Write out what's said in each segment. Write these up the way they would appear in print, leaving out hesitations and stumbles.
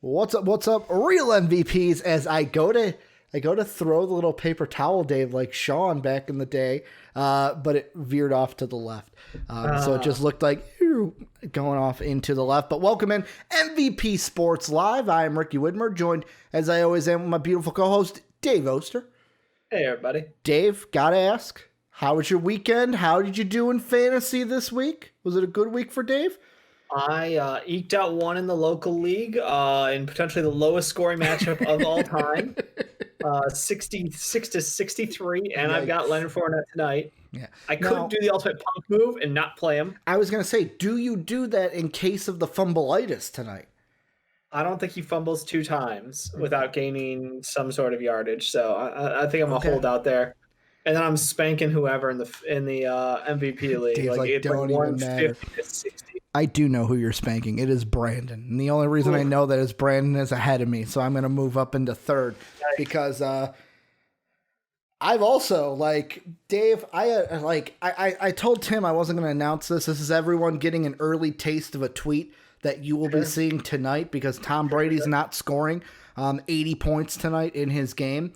What's up? What's up? Real MVPs. As I go to throw the little paper towel, Dave, like Sean back in the day, but it veered off to the left, so it just looked like going off into the left. But welcome in MVP Sports Live. I am Ricky Widmer, joined as I always am with my beautiful co-host Dave Oster. Hey everybody, Dave. Gotta ask, how was your weekend? How did you do in fantasy this week? Was it a good week for Dave? I eked out one in the local league in potentially the lowest scoring matchup of all time, 66 to 63, and I've got Leonard Fournette tonight. Yeah, I couldn't do the ultimate punk move and not play him. I was gonna say, do you do that in case of the fumbleitis tonight? I don't think he fumbles 2 times without gaining some sort of yardage, so I think I'm a holdout there. And then I'm spanking whoever in the MVP league. Dave's like don't even matter. I do know who you're spanking. It is Brandon. And the only reason I know that is Brandon is ahead of me. So I'm going to move up into third because I've also Dave, I told Tim I wasn't going to announce this. This is everyone getting an early taste of a tweet that you will be seeing tonight because Tom Brady's not scoring 80 points tonight in his game.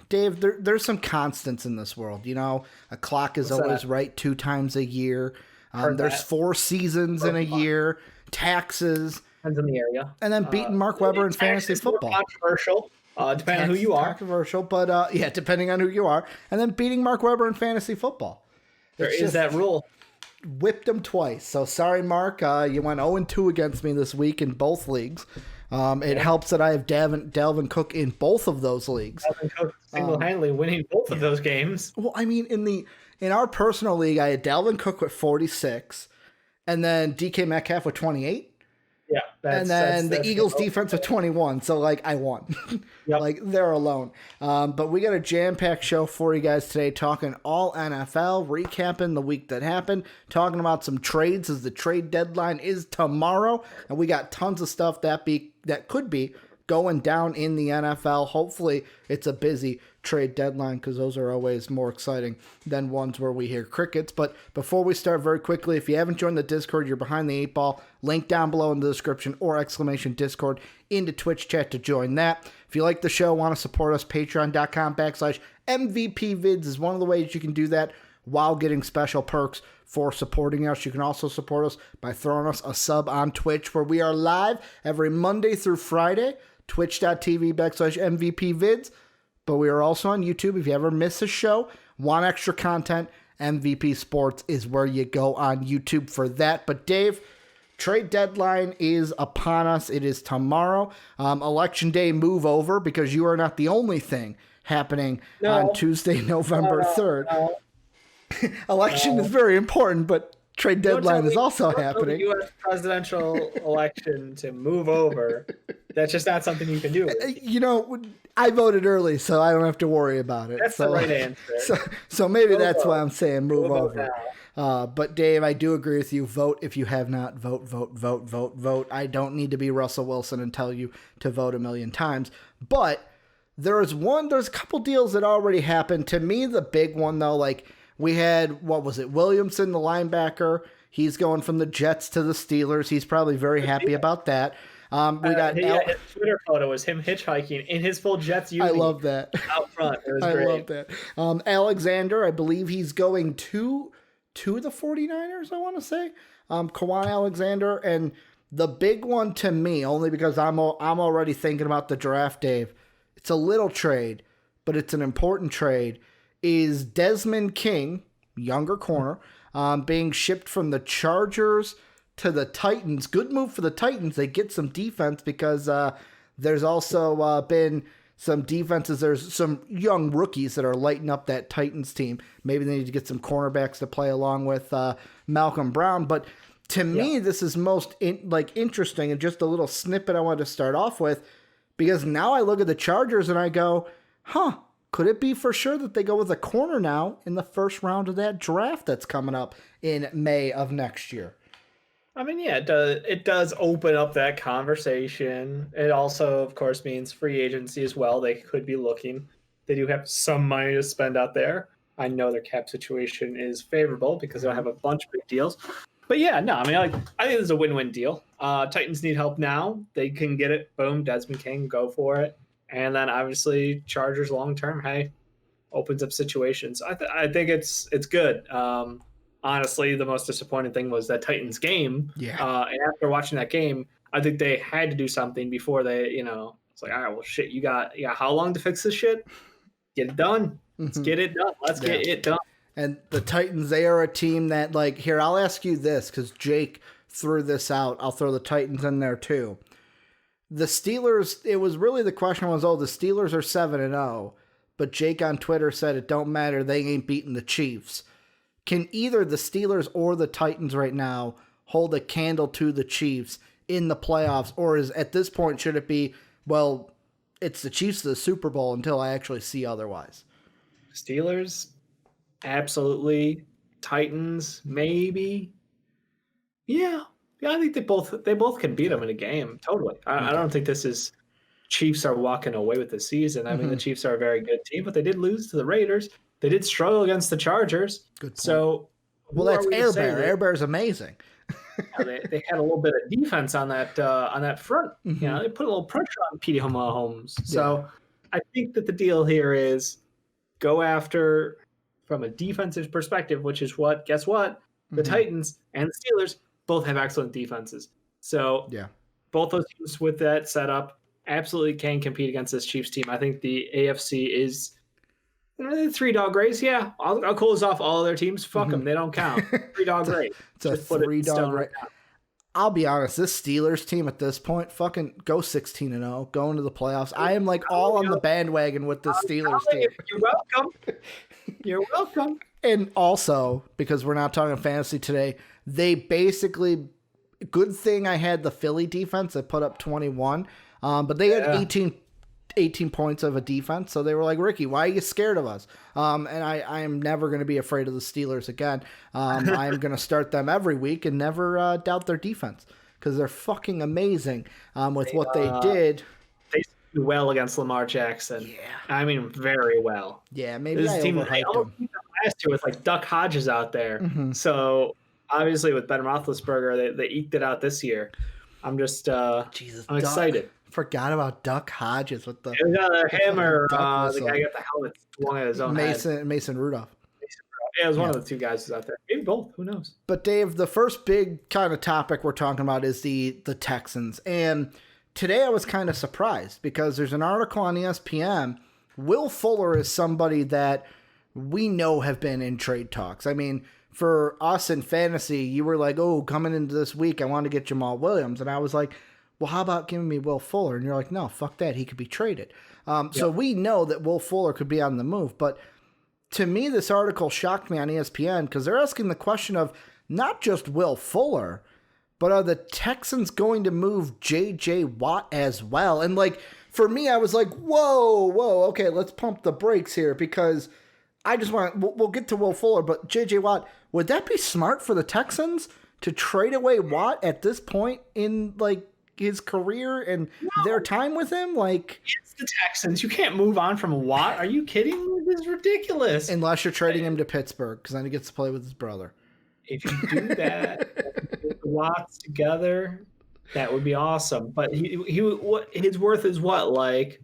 Dave, there's some constants in this world. You know, a clock is always right 2 times a year. There's 4 seasons in a year, taxes. Depends on the area. And then beating Mark Webber in fantasy football. Controversial, depending on who you are. Controversial, but depending on who you are. And then beating Mark Webber in fantasy football. There is that rule. Whipped him twice. So sorry, Mark. You went 0-2 against me this week in both leagues. It helps that I have Dalvin Cook in both of those leagues. Dalvin Cook single-handedly winning both of those games. Well, I mean, in our personal league, I had Dalvin Cook with 46, and then DK Metcalf with 28. Yeah, and then the Eagles defense with 21. So I won. Yep. They're alone. But we got a jam-packed show for you guys today, talking all NFL, recapping the week that happened, talking about some trades as the trade deadline is tomorrow, and we got tons of stuff that could be going down in the NFL. Hopefully it's a busy trade deadline because those are always more exciting than ones where we hear crickets. But before we start, very quickly, if you haven't joined the Discord, you're behind the 8 ball. Link down below in the description or ! Discord into Twitch chat to join that. If you like the show, want to support us, patreon.com/MVPvids is one of the ways you can do that while getting special perks for supporting us. You can also support us by throwing us a sub on Twitch, where we are live every Monday through Friday, twitch.tv/MVPvids. But we are also on YouTube. If you ever miss a show, want extra content, MVP Sports is where you go on YouTube for that. But Dave, trade deadline is upon us. It is tomorrow. Election day move over because you are not the only thing happening on Tuesday, November 3rd. Election is very important, but trade deadline is also happening. The U.S. presidential election to move over. That's just not something you can do. You know, I voted early, so I don't have to worry about it. That's the right answer. So maybe that's why I'm saying move over. But Dave, I do agree with you. Vote if you have not. Vote, vote, vote, vote, vote. I don't need to be Russell Wilson and tell you to vote a million times. But there's a couple deals that already happened. To me, the big one, though, we had, Williamson, the linebacker. He's going from the Jets to the Steelers. He's probably very happy about that. His Twitter photo was him hitchhiking in his full Jets uniform. I love that. Out front. It was great. I love that. Alexander, I believe he's going to the 49ers, I want to say. Kawhi Alexander. And the big one to me, only because I'm already thinking about the draft, Dave, it's a little trade, but it's an important trade, is Desmond King, younger corner, being shipped from the Chargers to the Titans. Good move for the Titans. They get some defense because there's also been some defenses. There's some young rookies that are lighting up that Titans team. Maybe they need to get some cornerbacks to play along with Malcolm Brown. But to me, this is most interesting, and just a little snippet I wanted to start off with, because now I look at the Chargers and I go, could it be for sure that they go with a corner now in the first round of that draft that's coming up in May of next year? I mean, yeah, it does open up that conversation. It also, of course, means free agency as well. They could be looking. They do have some money to spend out there. I know their cap situation is favorable because they'll have a bunch of big deals. But yeah, no, I mean, I think it's a win-win deal. Titans need help now. They can get it. Boom, Desmond King, go for it. And then obviously Chargers long term, hey, opens up situations. I think it's good. Honestly, the most disappointing thing was that Titans game. Yeah. And after watching that game, I think they had to do something before they, it's like, all right, well, shit, you got how long to fix this shit? Get it done. Let's get it done. Let's get it done. And the Titans, they are a team that, like, here, I'll ask you this because Jake threw this out. I'll throw the Titans in there too. The Steelers, it was really the question was, the Steelers are 7-0, but Jake on Twitter said it don't matter. They ain't beating the Chiefs. Can either the Steelers or the Titans right now hold a candle to the Chiefs in the playoffs? Or is at this point, should it be, well, it's the Chiefs to the Super Bowl until I actually see otherwise? Steelers, absolutely. Titans, maybe. Yeah, I think they both can beat them in a game. Totally. I don't think this is Chiefs are walking away with the season. I mean, the Chiefs are a very good team, but they did lose to the Raiders. They did struggle against the Chargers. Good point. So, well, that's Air Bear. Air Bear's amazing. They had a little bit of defense on that front. They put a little pressure on Petey Mahomes. So I think that the deal here is go after from a defensive perspective, which is guess what? The Titans and the Steelers both have excellent defenses. So both those teams with that setup absolutely can compete against this Chiefs team. I think the AFC is 3-dog race. Yeah, I'll close off all of their teams. Fuck them. They don't count. 3-dog race. It's a 3-dog race. I'll be honest, this Steelers team at this point, fucking go 16-0, go into the playoffs. I am like all on the bandwagon with the Steelers team. You're welcome. You're welcome. And also, because we're not talking fantasy today, they basically, good thing I had the Philly defense that put up 21, but they had 18 points of a defense. So they were like, Ricky, why are you scared of us? And I am never going to be afraid of the Steelers again. I am going to start them every week and never doubt their defense because they're fucking amazing with what they did. They do well against Lamar Jackson. Yeah. I mean, very well. Yeah, maybe I overhyped them. Last year with like Duck Hodges out there. So obviously with Ben Roethlisberger, they eked it out this year. I'm just, I'm excited. Forgot about Duck Hodges with the hammer. The guy got the helmet swung at his own head. Mason Rudolph. Yeah, it was one of the two guys who's out there. Maybe both. Who knows? But Dave, the first big kind of topic we're talking about is the Texans. And today I was kind of surprised because there's an article on ESPN. Will Fuller is somebody that we know have been in trade talks. I mean, for us in fantasy, you were like, oh, coming into this week, I want to get Jamal Williams. And I was like, well, how about giving me Will Fuller? And you're like, no, fuck that. He could be traded. So we know that Will Fuller could be on the move. But to me, this article shocked me on ESPN because they're asking the question of not just Will Fuller, but are the Texans going to move J.J. Watt as well? And like, for me, I was like, whoa, okay, let's pump the brakes here because I just want, we'll get to Will Fuller, but J.J. Watt, would that be smart for the Texans to trade away Watt at this point in like his career and their time with him? Like, it's the Texans. You can't move on from Watt. Are you kidding me? This is ridiculous. Unless you're trading him to Pittsburgh, because then he gets to play with his brother. If you do that, get the Watts together, that would be awesome. But what his worth is what, like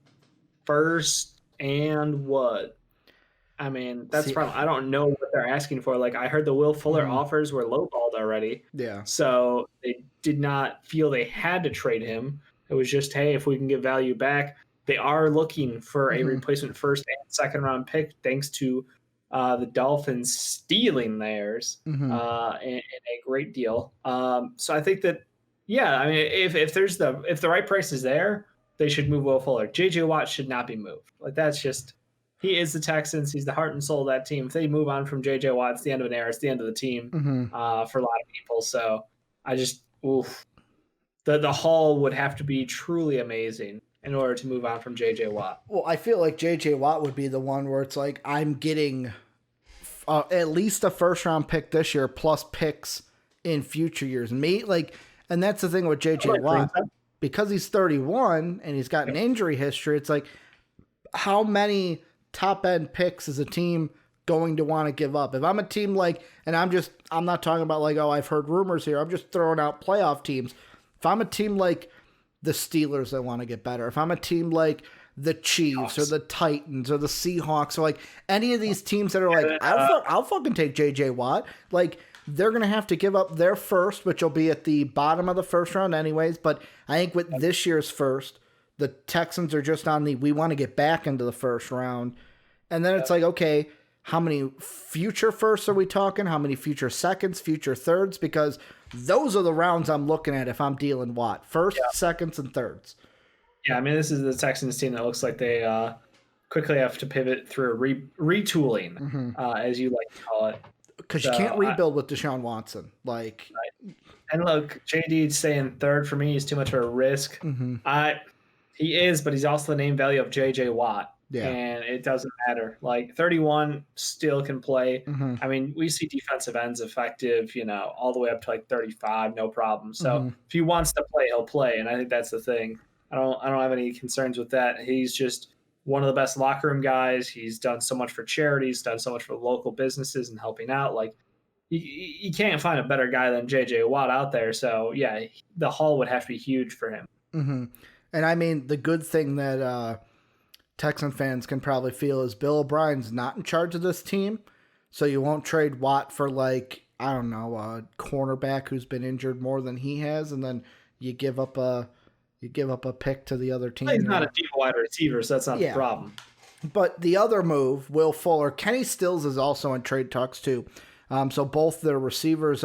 first and what? I mean, that's probably, I don't know what they're asking for. Like, I heard the Will Fuller offers were lowballed already. Yeah. So they did not feel they had to trade him. It was just, hey, if we can get value back. They are looking for a replacement first and second round pick, thanks to the Dolphins stealing theirs in a great deal. So I think that, yeah, I mean, if the right price is there, they should move Will Fuller. J.J. Watt should not be moved. Like, that's just. He is the Texans. He's the heart and soul of that team. If they move on from J.J. Watt, it's the end of an era. It's the end of the team for a lot of people. So I just, the haul would have to be truly amazing in order to move on from J.J. Watt. Well, I feel like J.J. Watt would be the one where it's like, I'm getting at least a first-round pick this year plus picks in future years. And that's the thing with J.J. Watt. Because he's 31 and he's got an injury history, it's like, how many top-end picks is a team going to want to give up? If I'm a team like, and I'm not talking about like, oh, I've heard rumors here. I'm just throwing out playoff teams. If I'm a team like the Steelers that want to get better, if I'm a team like the Chiefs or the Titans or the Seahawks or like any of these teams that are like, I'll fucking take J.J. Watt. Like, they're going to have to give up their first, which will be at the bottom of the first round anyways. But I think with this year's first, the Texans are just on we want to get back into the first round. And then it's like, okay, how many future firsts are we talking? How many future seconds, future thirds? Because those are the rounds I'm looking at if I'm dealing Watt. First, seconds, and thirds. Yeah, I mean, this is the Texans team that looks like they quickly have to pivot through retooling, as you like to call it. Because you can't rebuild with Deshaun Watson. Like, and look, JD saying third for me is too much of a risk. He is, but he's also the name value of JJ Watt. Yeah. And it doesn't matter. Like, 31 still can play. I mean, we see defensive ends effective, all the way up to like 35, no problem. So if he wants to play, he'll play. And I think that's the thing. I don't have any concerns with that. He's just one of the best locker room guys. He's done so much for charities, done so much for local businesses and helping out. Like, you can't find a better guy than J.J. Watt out there. So, yeah, the haul would have to be huge for him. And, I mean, the good thing that Texan fans can probably feel is Bill O'Brien's not in charge of this team. So you won't trade Watt for, like, I don't know, a cornerback who's been injured more than he has, and then you give up a pick to the other team. He's not a deep wide receiver, so that's not the problem. But the other move, Will Fuller, Kenny Stills is also in trade talks too. So both their receivers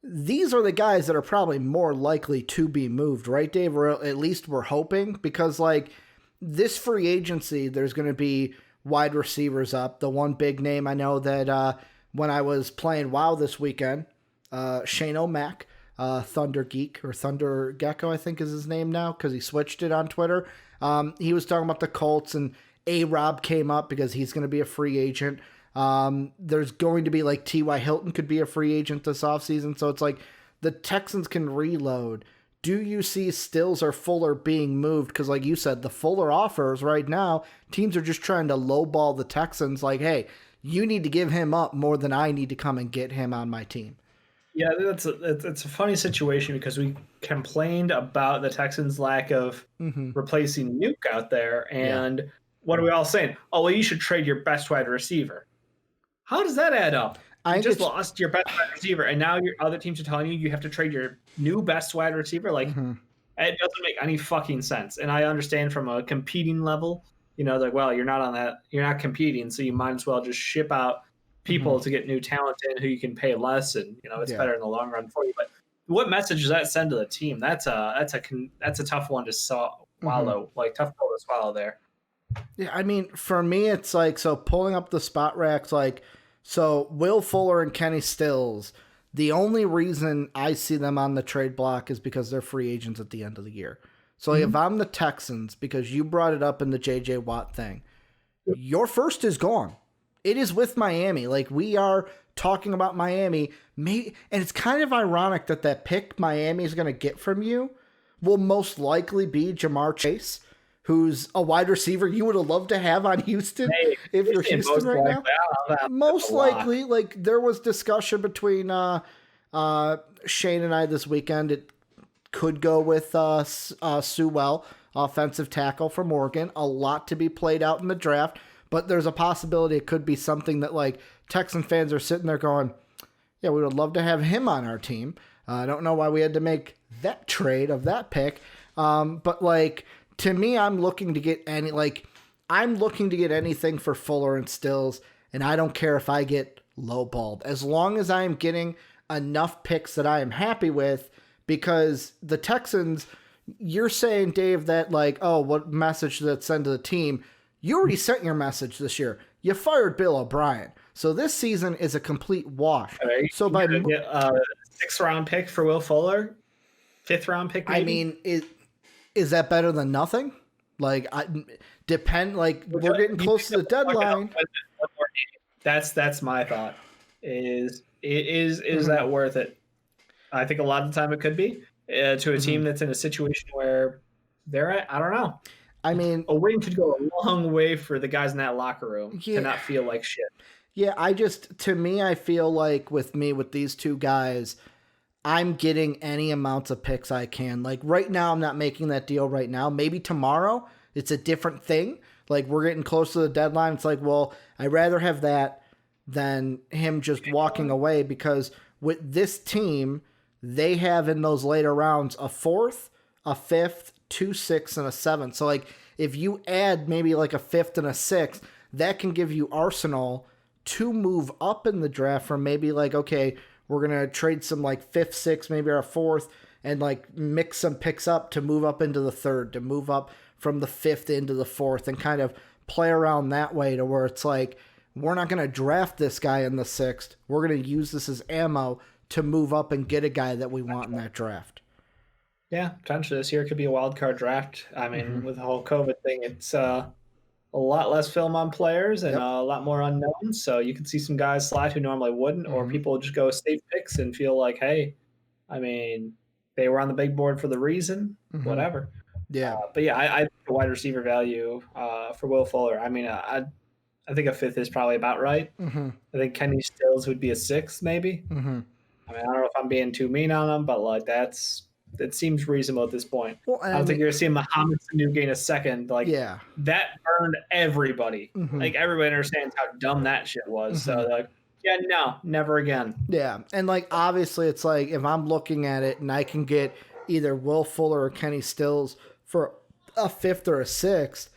these are the guys that are probably more likely to be moved, right, Dave? Or at least we're hoping, because like this free agency, there's going to be wide receivers up. The one big name I know that when I was playing WoW this weekend, Shane O'Mac, Thunder Geek or Thunder Gecko, I think is his name now, because he switched it on Twitter. He was talking about the Colts, and A-Rob came up because he's going to be a free agent. There's going to be like T.Y. Hilton could be a free agent this offseason. So it's like the Texans can reload. Do you see Stills or Fuller being moved? Because like you said, the Fuller offers right now, teams are just trying to lowball the Texans like, hey, you need to give him up more than I need to come and get him on my team. Yeah, it's a funny situation because we complained about the Texans' lack of replacing Nuke out there. And what are we all saying? Oh, well, you should trade your best wide receiver. How does that add up? You just lost your best wide receiver, and now your other teams are telling you have to trade your new best wide receiver. Like, it doesn't make any fucking sense. And I understand from a competing level, like, well, you're not competing, so you might as well just ship out people to get new talent in who you can pay less, and it's better in the long run for you. But what message does that send to the team? That's a tough one to swallow, like tough pill to swallow there. Yeah, I mean, for me, it's like, so pulling up the spot racks, like, so Will Fuller and Kenny Stills, the only reason I see them on the trade block is because they're free agents at the end of the year. So if I'm the Texans, because you brought it up in the J.J. Watt thing, your first is gone. It is with Miami. Like, we are talking about Miami. And it's kind of ironic that pick Miami is going to get from you will most likely be Jamar Chase, who's a wide receiver you would have loved to have on Houston if you're Houston right now. Most likely, like, there was discussion between Shane and I this weekend. It could go with Sewell, offensive tackle from Oregon. A lot to be played out in the draft. But there's a possibility it could be something that, like, Texan fans are sitting there going, yeah, we would love to have him on our team. I don't know why we had to make that trade of that pick. But, like, to me, I'm looking to get anything for Fuller and Stills, and I don't care if I get lowballed. As long as I am getting enough picks that I am happy with, because the Texans, you're saying, Dave, that, like, oh, what message did that send to the team? You already sent your message this year. You fired Bill O'Brien. So this season is a complete wash. Right. So by get a 6th-round pick for Will Fuller, 5th-round pick maybe? I mean, is that better than nothing? Like, we're getting close to the deadline. That's my thought. Is that worth it? I think a lot of the time it could be to a team that's in a situation where they're at, I don't know. I mean, a win could go a long way for the guys in that locker room to not feel like shit. Yeah, I feel like with these two guys, I'm getting any amounts of picks I can. Like right now, I'm not making that deal right now. Maybe tomorrow it's a different thing. Like we're getting close to the deadline. It's like, well, I'd rather have that than him just walking away, because with this team, they have in those later rounds a 4th, a 5th, 2 6th, and a 7th. So like if you add maybe like a 5th and a 6th, that can give you arsenal to move up in the draft from maybe like, okay, we're going to trade some like 5th, 6th, maybe our 4th, and like mix some picks up to move up into the 3rd, to move up from the 5th into the 4th, and kind of play around that way to where it's like, we're not going to draft this guy in the 6th. We're going to use this as ammo to move up and get a guy that we want in that draft. Yeah, potentially this year could be a wild card draft. I mean, with the whole COVID thing, it's a lot less film on players and a lot more unknowns. So you can see some guys slide who normally wouldn't, or people just go safe picks and feel like, hey, I mean, they were on the big board for the reason, whatever. Yeah. But yeah, I think the wide receiver value for Will Fuller, I mean, I think a 5th is probably about right. I think Kenny Stills would be a 6th, maybe. I mean, I don't know if I'm being too mean on him, but like that seems reasonable at this point. Well, I don't think you're seeing Muhammad Sanu gain a 2nd. Like that burned everybody. Like everybody understands how dumb that shit was. So they're like, yeah, no, never again. Yeah, and like obviously it's like if I'm looking at it and I can get either Will Fuller or Kenny Stills for a 5th or a 6th,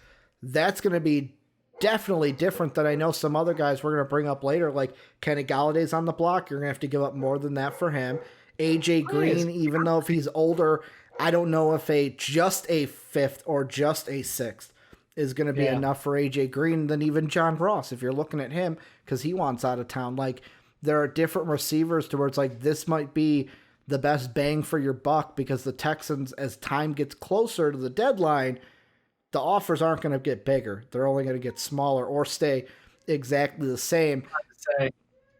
that's going to be definitely different than I know some other guys we're going to bring up later. Like Kenny Galladay's on the block. You're going to have to give up more than that for him. AJ Green, even though if he's older, I don't know if just a 5th or just a 6th is going to be enough for AJ Green than even John Ross, if you're looking at him, because he wants out of town. Like there are different receivers to where it's like this might be the best bang for your buck, because the Texans, as time gets closer to the deadline, the offers aren't going to get bigger. They're only going to get smaller or stay exactly the same.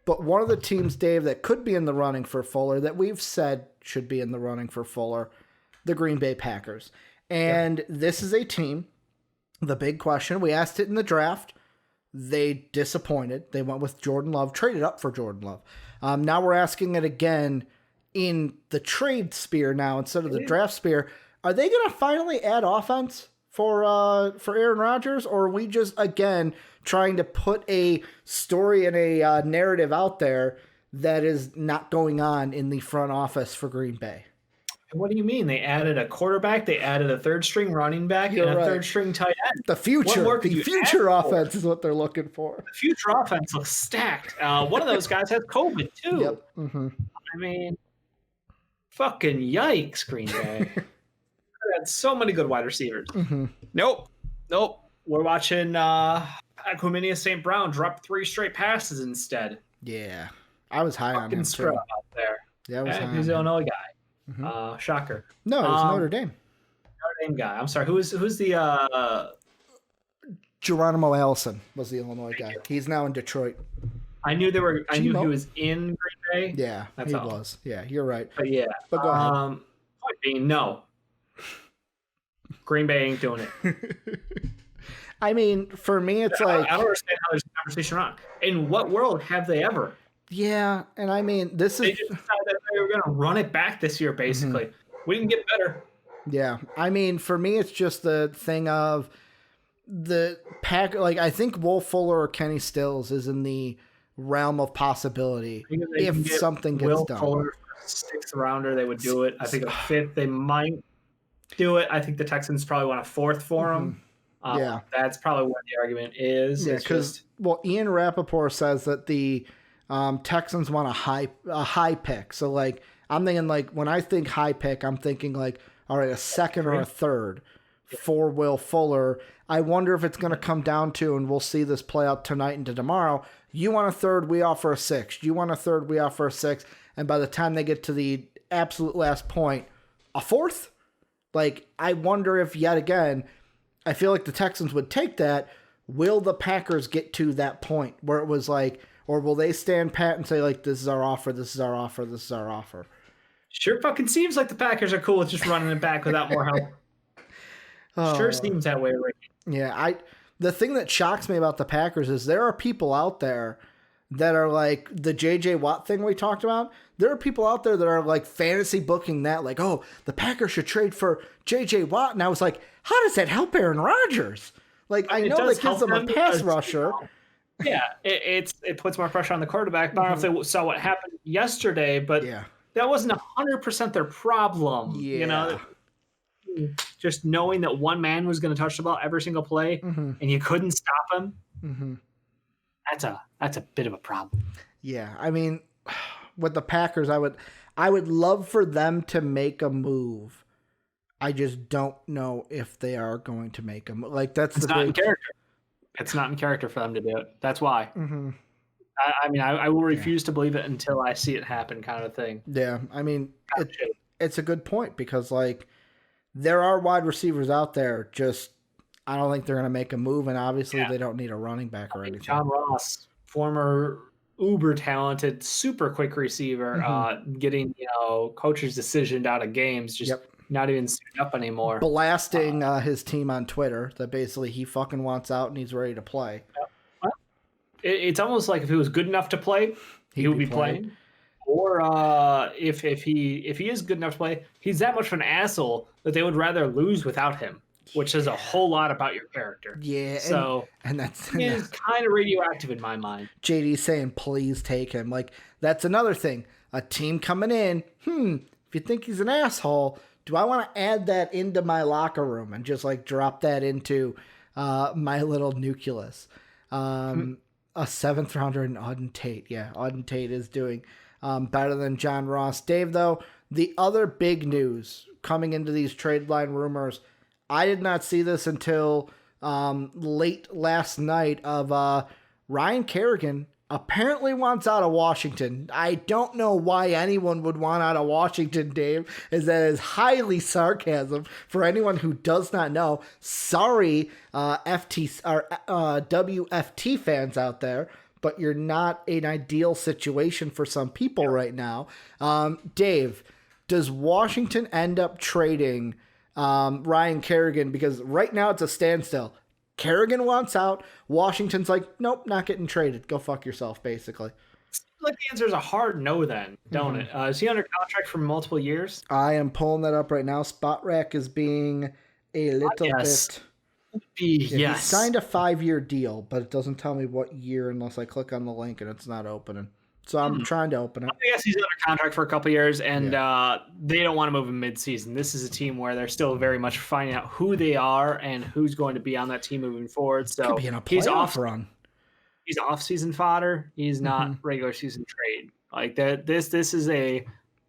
But one of the teams, Dave, that could be in the running for Fuller, that we've said should be in the running for Fuller, the Green Bay Packers. And this is a team, the big question, we asked it in the draft. They disappointed. They went with Jordan Love, traded up for Jordan Love. Now we're asking it again in the trade sphere now instead of the draft sphere. Are they going to finally add offense for Aaron Rodgers, or are we just, again, trying to put a story and a narrative out there that is not going on in the front office for Green Bay? What do you mean? They added a quarterback, they added a 3rd-string running back, and a 3rd-string tight end. The future offense is what they're looking for. The future offense looks stacked. One of those guys has COVID, too. I mean, fucking yikes, Green Bay. Had so many good wide receivers. Nope. We're watching Aquemini St. Brown drop 3 straight passes instead. Yeah, I was high on him too. Out there. Yeah, I was high. He's an Illinois guy. Shocker. No, it was Notre Dame. Notre Dame guy. I'm sorry. Who's the? Geronimo Allison was the Illinois guy. He's now in Detroit. I knew he was in Green Bay. Yeah, he was. Yeah, you're right. But yeah. But go ahead. Point being, no. Green Bay ain't doing it. I mean, for me, it's like... I don't understand how there's a conversation around. In what world have they ever? Yeah, and I mean, this is... They just decided that they were going to run it back this year, basically. We can get better. Yeah, I mean, for me, it's just the thing of the pack... Like, I think Will Fuller or Kenny Stills is in the realm of possibility if something gets done. Will Fuller, 6th rounder, they would do it. I think a 5th, they might do it. I think the Texans probably want a 4th for him. That's probably what the argument is. Yeah, because Ian Rappaport says that the Texans want a high pick. So like I'm thinking like when I think high pick, I'm thinking like all right, a 2nd or a 3rd for Will Fuller. I wonder if it's going to come down to, and we'll see this play out tonight into tomorrow. You want a 3rd, we offer a 6th. You want a 3rd, we offer a 6th. And by the time they get to the absolute last point, a 4th. Like, I wonder if, yet again, I feel like the Texans would take that. Will the Packers get to that point where it was like, or will they stand pat and say, like, this is our offer, this is our offer, this is our offer? Sure fucking seems like the Packers are cool with just running it back without more help. Sure seems that way, Rick. Yeah, the thing that shocks me about the Packers is there are people out there that are like the JJ Watt thing we talked about. There are people out there that are like fantasy booking that, like, oh, the Packers should trade for JJ Watt. And I was like, how does that help Aaron Rodgers? Like, I know that gives them a pass rusher. Yeah, it puts more pressure on the quarterback. I don't know if they saw what happened yesterday, but that wasn't 100% their problem. Yeah. You know, just knowing that one man was going to touch the ball every single play and you couldn't stop him. That's a bit of a problem. Yeah, I mean, with the Packers, I would love for them to make a move. I just don't know if they are going to make them. Like, that's it's not in character. It's not in character for them to do it. That's why. I mean, I will refuse to believe it until I see it happen, kind of thing. Yeah, I mean, it's a good point because, like, there are wide receivers out there. Just, I don't think they're going to make a move, and obviously they don't need a running back or anything. John Ross, former uber talented, super quick receiver, getting coach's decision out of games, just not even suiting up anymore. Blasting his team on Twitter that basically he fucking wants out and he's ready to play. It's almost like if he was good enough to play, he would be playing. Or if he is good enough to play, he's that much of an asshole that they would rather lose without him, which says a whole lot about your character. Yeah, so and that's kind of radioactive in my mind. JD's saying, "Please take him." Like, that's another thing. A team coming in. If you think he's an asshole, do I want to add that into my locker room and just like drop that into my little nucleus? A 7th rounder in Auden Tate. Yeah, Auden Tate is doing better than John Ross. Dave, though, the other big news coming into these trade line rumors, I did not see this until late last night of Ryan Kerrigan apparently wants out of Washington. I don't know why anyone would want out of Washington, Dave, as that is highly sarcasm for anyone who does not know. Sorry, WFT fans out there, but you're not an ideal situation for some people right now. Dave, does Washington end up trading Ryan Kerrigan? Because right now it's a standstill. Kerrigan wants out. Washington's like, nope, not getting traded. Go fuck yourself, basically. Like, the answer is a hard no then, don't it? Is he under contract for multiple years? I am pulling that up right now. Spot Rack is being a little bit... Yes. He signed a 5-year deal, but it doesn't tell me what year unless I click on the link and it's not opening. So I'm trying to open it. I guess he's under contract for a couple years, and they don't want to move him mid-season. This is a team where they're still very much finding out who they are and who's going to be on that team moving forward. So could be in a playoff run. He's off-season fodder. He's not regular season trade. Like that. This is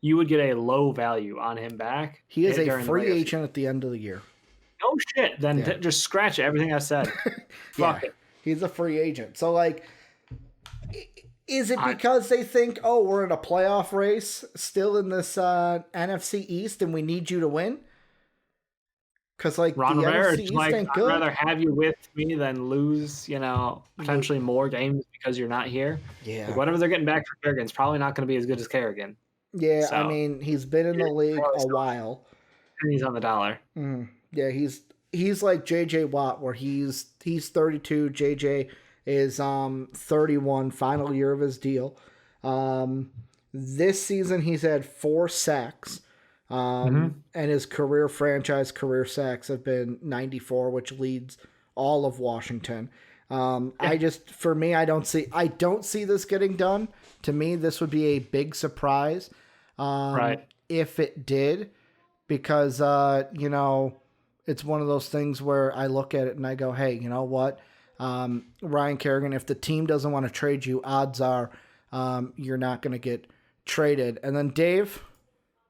you would get a low value on him back. He is a free agent at the end of the year. No shit. Then just scratch everything I said. Fuck it. He's a free agent. So like. Is it because they think, oh, we're in a playoff race still in this NFC East and we need you to win? Because, like, Ron the Rivera NFC is East like, ain't I'd good. rather have you with me than lose, potentially more games because you're not here. Yeah. Like, whatever they're getting back for Kerrigan's probably not going to be as good as Kerrigan. Yeah, so, I mean, he's been in the league a while. And he's on the dollar. Yeah, he's like J.J. Watt, where he's 32, J.J. is 31, final year of his deal. This season he's had 4 sacks. And his franchise career sacks have been 94, which leads all of Washington. I don't see this getting done. To me, this would be a big surprise. If it did, because, it's one of those things where I look at it and I go, hey, you know what? Ryan Kerrigan, if the team doesn't want to trade you, odds are you're not going to get traded. And then Dave,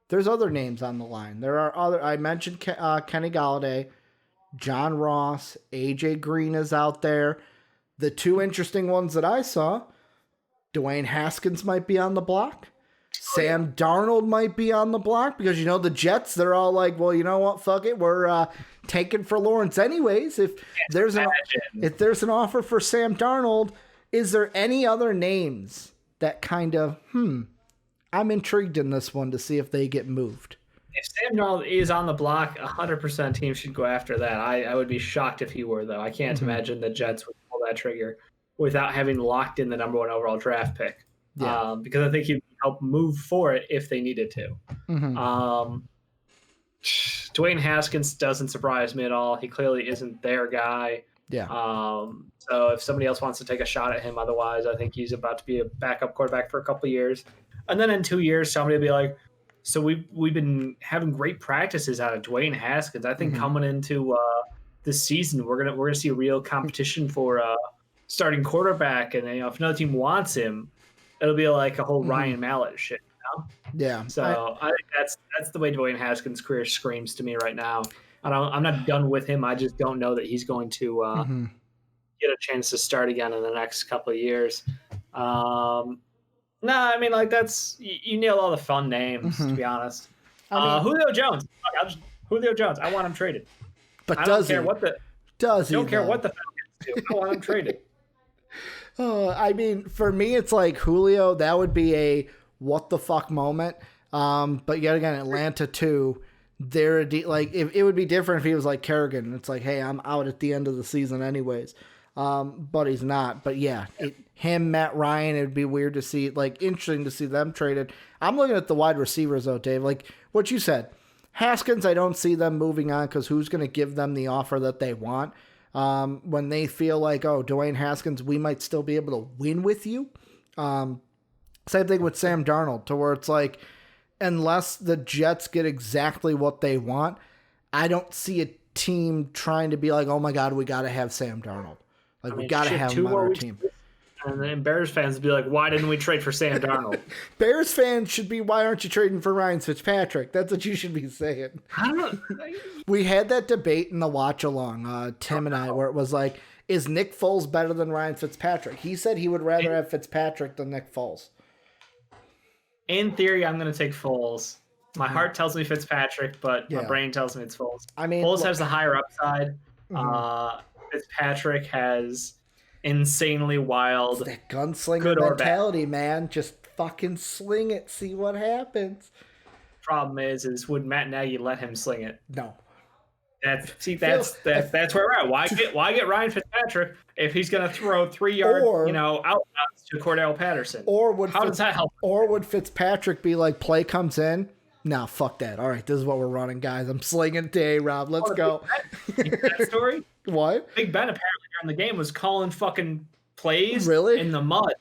there's other names on the line. There are other. I mentioned Kenny Golladay, John Ross, AJ Green is out there. The 2 interesting ones that I saw, Dwayne Haskins might be on the block. Sam Darnold might be on the block because, the Jets, they're all like, well, you know what? Fuck it. We're taking for Lawrence anyways. If there's an offer for Sam Darnold, is there any other names that kind of, I'm intrigued in this one to see if they get moved. If Sam Darnold is on the block, 100% teams should go after that. I would be shocked if he were, though. I can't imagine the Jets would pull that trigger. without having locked in the number 1 overall draft pick. Yeah. Because I think he'd help move for it if they needed to. Dwayne Haskins doesn't surprise me at all. He clearly isn't their guy. Yeah. So if somebody else wants to take a shot at him, otherwise, I think he's about to be a backup quarterback for a couple of years. And then in 2 years, somebody will be like, so we've been having great practices out of Dwayne Haskins. I think coming into this season, we're gonna see a real competition for starting quarterback. And if another team wants him, it'll be like a whole Ryan Mallett shit. Yeah. So I think that's the way Dwayne Haskins' career screams to me right now. I'm not done with him. I just don't know that he's going to get a chance to start again in the next couple of years. No, I mean, like, that's you nailed all the fun names, to be honest. Julio Jones. Julio Jones. I want him traded. But I does don't care he? what the Does he? Don't care though? what the Falcons do. I want him traded. I mean, for me, it's like Julio. That would be a what the fuck moment. But yet again, Atlanta too. They're like, if it would be different if he was like Kerrigan. It's like, hey, I'm out at the end of the season anyways. But he's not. But yeah, him, Matt Ryan, it'd be weird to see, like, interesting to see them traded. I'm looking at the wide receivers though, Dave. Like what you said, Haskins, I don't see them moving on because who's going to give them the offer that they want when they feel like, oh, Dwayne Haskins, we might still be able to win with you. Same thing with Sam Darnold, to where it's like, unless the Jets get exactly what they want, I don't see a team trying to be like, oh my God, we got to have Sam Darnold. Like, we got to have him on our team. And then Bears fans would be like, why didn't we trade for Sam Darnold? Bears fans should be, why aren't you trading for Ryan Fitzpatrick? That's what you should be saying. I don't know. We had that debate in the watch along, Tim and I, where it was like, is Nick Foles better than Ryan Fitzpatrick? He said he would rather have Fitzpatrick than Nick Foles. In theory, I'm going to take Foles. My heart tells me Fitzpatrick, but my brain tells me it's Foles. I mean, Foles has the higher upside. Fitzpatrick has insanely wild. It's that gunslinger mentality, man. Just fucking sling it, see what happens. Problem is would Matt Nagy let him sling it? No. That's where we're at. Why get Ryan Fitzpatrick if he's going to throw 3-yard out to Cordell Patterson? How does that help? Or would Fitzpatrick be like, play comes in? No, fuck that. All right, this is what we're running, guys. I'm slinging it to A-Rob. Let's go. That story? What? Big Ben apparently during the game was calling fucking plays in the mud.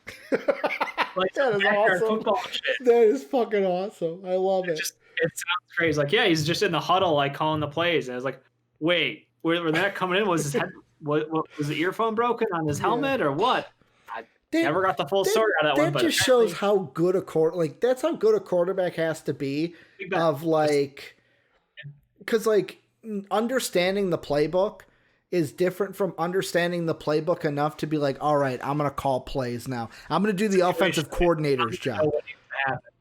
Like, that is awesome. Football shit. That is fucking awesome. I love it. It sounds crazy. Like, yeah, he's just in the huddle, like, calling the plays. And I was like, wait, where that coming in? Was his head, what was the earphone broken on his helmet or what? I never got the full story out of that one. That just shows how good that's how good a quarterback has to be. Of like, because like understanding the playbook is different from understanding the playbook enough to be like, all right, I'm gonna call plays now. I'm gonna do the offensive coordinator's job.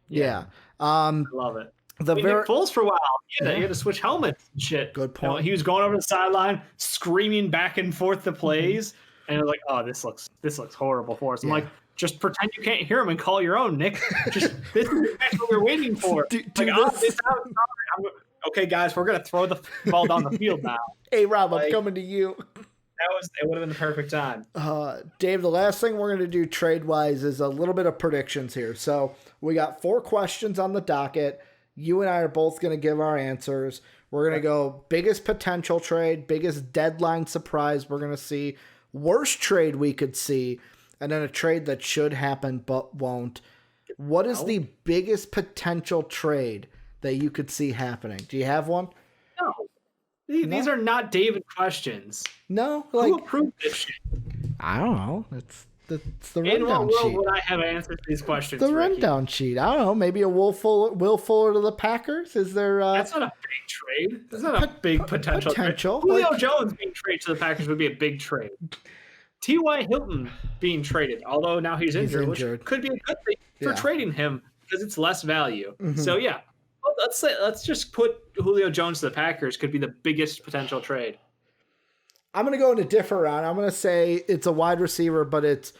Yeah. I love it. Nick Foles for a while, he had to switch helmets and shit. Good point. He was going over the sideline, screaming back and forth the plays, and I was like, "Oh, this looks horrible for us." I'm like, "Just pretend you can't hear him and call your own, Nick. This is what we're waiting for." Okay, guys, we're gonna throw the ball down the field now. Hey, Rob, I'm coming to you. It would have been the perfect time. Dave, the last thing we're going to do trade-wise is a little bit of predictions here. So we got 4 questions on the docket. You and I are both going to give our answers. We're going to go biggest potential trade, biggest deadline surprise we're going to see, worst trade we could see, and then a trade that should happen but won't. What is the biggest potential trade that you could see happening? Do you have one? No. These are not David questions. No? Who approved this shit? I don't know. It's the rundown sheet. In what world would I have answered these questions? The rundown sheet. I don't know. Maybe a Will Fuller to the Packers. Is there? That's not a big trade. That's not a big potential. Trade. Julio Jones being traded to the Packers would be a big trade. T.Y. Hilton being traded, although now he's injured, which could be a good thing for trading him because it's less value. So yeah, let's just put Julio Jones to the Packers could be the biggest potential trade. I'm going to go in a different round. I'm going to say it's a wide receiver, but it's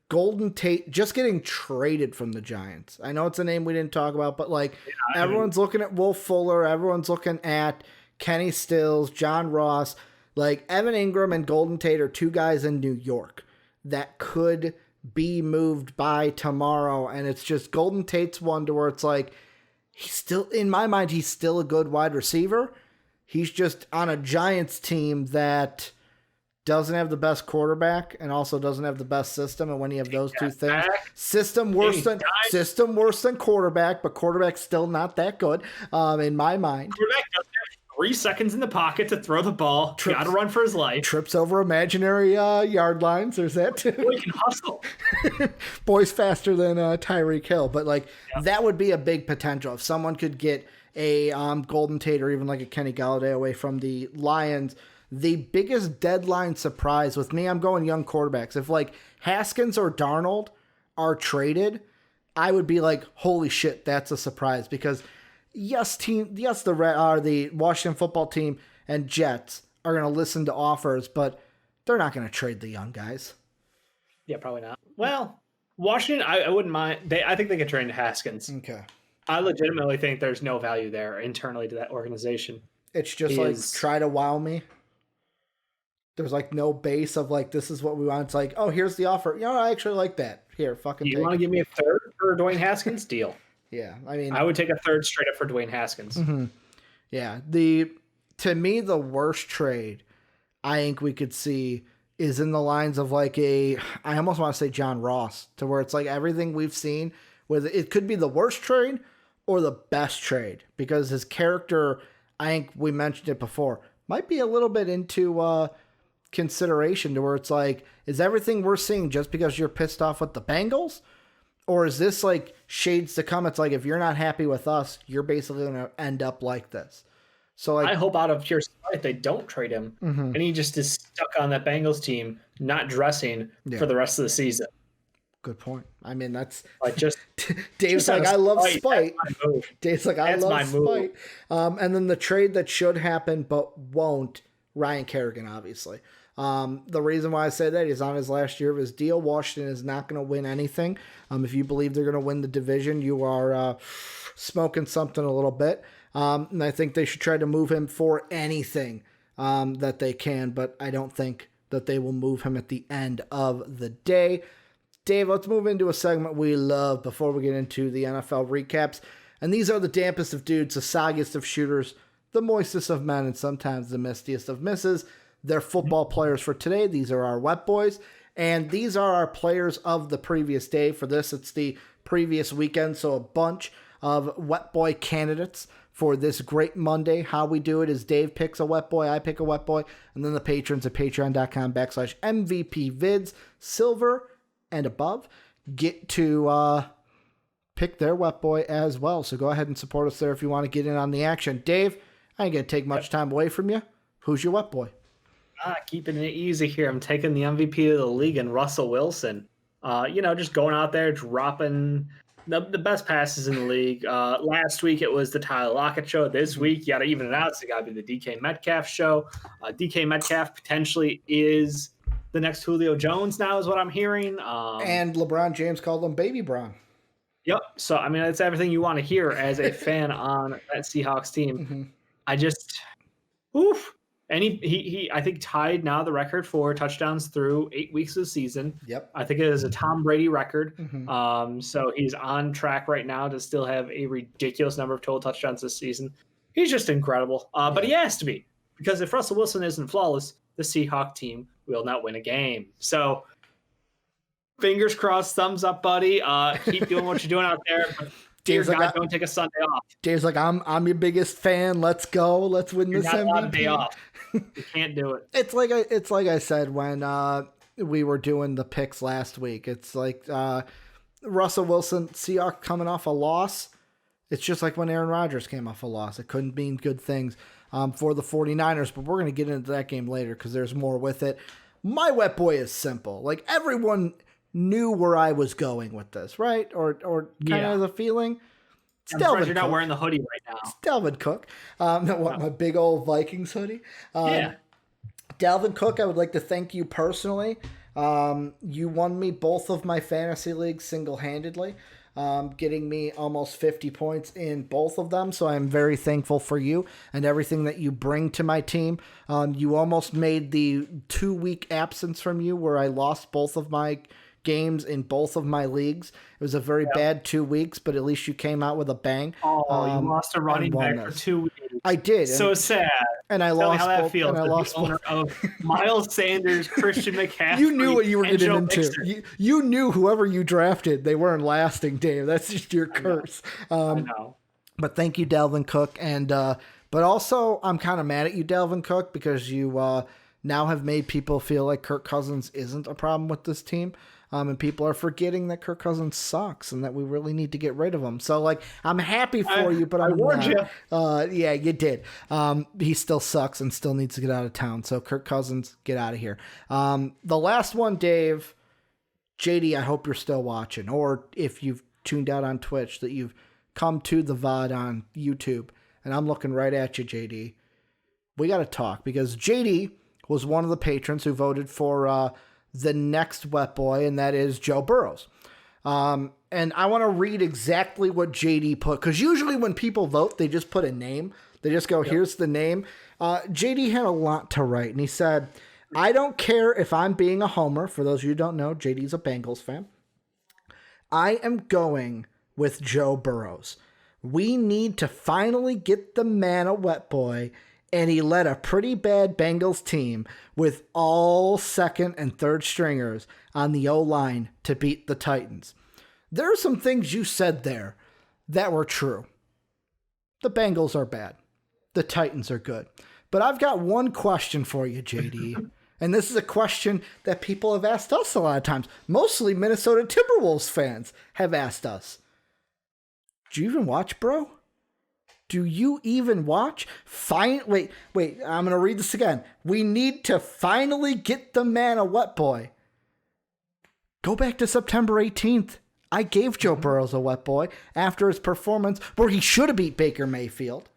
Golden Tate just getting traded from the Giants. I know it's a name we didn't talk about, but like everyone's looking at Will Fuller. Everyone's looking at Kenny Stills, John Ross. Like Evan Ingram and Golden Tate are 2 guys in New York. that could be moved by tomorrow. And it's just Golden Tate's one to where it's like, he's still, in my mind, he's still a good wide receiver. He's just on a Giants team that doesn't have the best quarterback and also doesn't have the best system. And when you have those two things, system worse than quarterback, but quarterback's still not that good in my mind. Quarterback doesn't have 3 seconds in the pocket to throw the ball. Got to run for his life. Trips over imaginary yard lines. There's that too. Boy can hustle. Boy's faster than Tyreek Hill. But like that would be a big potential if someone could get a Golden Tate or even like a Kenny Galladay away from the Lions. The biggest deadline surprise with me, I'm going young quarterbacks. If like Haskins or Darnold are traded, I would be like, holy shit, that's a surprise. Because the Washington football team and Jets are going to listen to offers, but they're not going to trade the young guys. Yeah, probably not. Well, Washington, I wouldn't mind. I think they could trade Haskins. Okay. I legitimately think there's no value there internally to that organization. It's just like, try to wow me. There's like no base of like, this is what we want. It's like, oh, here's the offer. You know, I actually like that. Here, fucking You want to give me a third for Dwayne Haskins? Deal. Yeah. I mean, I would take a third straight up for Dwayne Haskins. Mm-hmm. Yeah. To me, the worst trade I think we could see is in the lines of like I almost want to say John Ross, to where it's like everything we've seen, whether it could be the worst trade or the best trade, because his character, I think we mentioned it before, might be a little bit into consideration, to where it's like, is everything we're seeing just because you're pissed off with the Bengals? Or is this like shades to come? It's like, if you're not happy with us, you're basically going to end up like this. So like, I hope out of pure spite they don't trade him, and he just is stuck on that Bengals team, not dressing for the rest of the season. Good point. I mean, that's like just Dave's just like, I love spite. Dave's like, I love spite. And then the trade that should happen but won't, Ryan Kerrigan, obviously. The reason why I say that, he's on his last year of his deal. Washington is not going to win anything. If you believe they're going to win the division, you are smoking something a little bit. And I think they should try to move him for anything that they can, but I don't think that they will move him at the end of the day. Dave, let's move into a segment we love before we get into the NFL recaps. And these are the dampest of dudes, the soggiest of shooters, the moistest of men, and sometimes the mistiest of misses. They're football players for today. These are our wet boys. And these are our players of the previous day. For this, it's the previous weekend. So a bunch of wet boy candidates for this great Monday. How we do it is Dave picks a wet boy, I pick a wet boy, and then the patrons at patreon.com/MVPvids, silver and above, get to pick their wet boy as well. So go ahead and support us there if you want to get in on the action. Dave, I ain't going to take much time away from you. Who's your wet boy? Keeping it easy here. I'm taking the MVP of the league and Russell Wilson. Just going out there, dropping the best passes in the league. Last week, it was the Tyler Lockett show. This week, you got to even it out. It's got to be the DK Metcalf show. DK Metcalf potentially is the next Julio Jones now, is what I'm hearing. And LeBron James called him Baby Bron. Yep. So, I mean, it's everything you want to hear as a fan on that Seahawks team. Mm-hmm. I just, oof. And he I think tied now the record for touchdowns through 8 weeks of the season. Yep. I think it is a Tom Brady record. Mm-hmm. So he's on track right now to still have a ridiculous number of total touchdowns this season. He's just incredible. But he has to be, because if Russell Wilson isn't flawless, the Seahawks team will not win a game. So fingers crossed, thumbs up, buddy. Keep doing what you're doing out there. But dear God, don't take a Sunday off. Dave's like, I'm your biggest fan. Let's go. Let's win this MVP. Not a day off. You can't do it. It's like I said when we were doing the picks last week. It's like Russell Wilson, Seahawks coming off a loss. It's just like when Aaron Rodgers came off a loss. It couldn't mean good things for the 49ers, but we're going to get into that game later because there's more with it. My wet boy is simple. Like, everyone knew where I was going with this, right? Or kind of the feeling. I'm surprised you're not wearing the hoodie right now. It's Dalvin Cook. My big old Vikings hoodie. Dalvin Cook, I would like to thank you personally. You won me both of my fantasy leagues single-handedly. getting me almost 50 points in both of them. So I'm very thankful for you and everything that you bring to my team. You almost made the 2-week absence from you where I lost both of my games in both of my leagues. It was a very bad 2 weeks, but at least you came out with a bang. Oh, you lost a running back for 2 weeks. I did. So sad. And I Tell lost me how that both, feels. and I lost the owner of Miles Sanders, Christian McCaffrey. You knew what you were and getting Joe into. Mixon. You knew whoever you drafted, they weren't lasting, Dave. That's just your curse. I know. But thank you, Dalvin Cook. And but also, I'm kind of mad at you, Dalvin Cook, because you now have made people feel like Kirk Cousins isn't a problem with this team. And people are forgetting that Kirk Cousins sucks and that we really need to get rid of him. So, like, I'm happy for you, but I'm warned not. you. Yeah, you did. He still sucks and still needs to get out of town. So, Kirk Cousins, get out of here. The last one, Dave, JD, I hope you're still watching. Or if you've tuned out on Twitch, that you've come to the VOD on YouTube. And I'm looking right at you, JD. We got to talk because JD was one of the patrons who voted for the next wet boy, and that is Joe Burrows. And I want to read exactly what JD put, because usually when people vote, they just put a name. They just go, here's the name. JD had a lot to write, and he said, I don't care if I'm being a homer. For those of you who don't know, JD's a Bengals fan. I am going with Joe Burrows. We need to finally get the man a wet boy, and he led a pretty bad Bengals team with all second and third stringers on the O-line to beat the Titans. There are some things you said there that were true. The Bengals are bad. The Titans are good. But I've got one question for you, JD. And this is a question that people have asked us a lot of times. Mostly Minnesota Timberwolves fans have asked us. Do you even watch, bro? Do you even watch? Wait, I'm going to read this again. We need to finally get the man a wet boy. Go back to September 18th. I gave Joe Burrows a wet boy after his performance where he should have beat Baker Mayfield.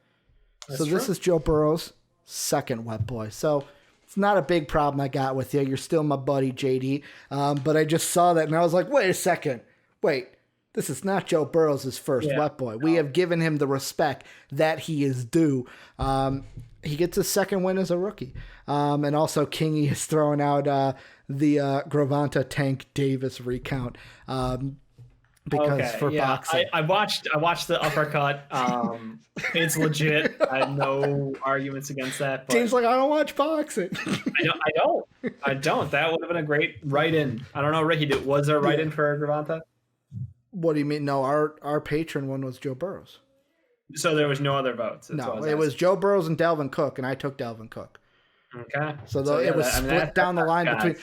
That's so this is Joe Burrows' second wet boy. So it's not a big problem I got with you. You're still my buddy, JD. But I just saw that and I was like, wait a second. Wait. This is not Joe Burrows' first wet boy. We have given him the respect that he is due. He gets his second win as a rookie. And also Kingy is throwing out the Gravanta Tank Davis recount because for boxing. I watched the uppercut. It's legit. I have no arguments against that. But James like, I don't watch boxing. I don't. That would have been a great write-in. I don't know, Ricky. Was there a write-in for Gravanta? What do you mean? No, our patron one was Joe Burrows. So there was no other votes. No, it was Joe Burrows and Dalvin Cook, and I took Dalvin Cook. Okay. So it was split down the line between.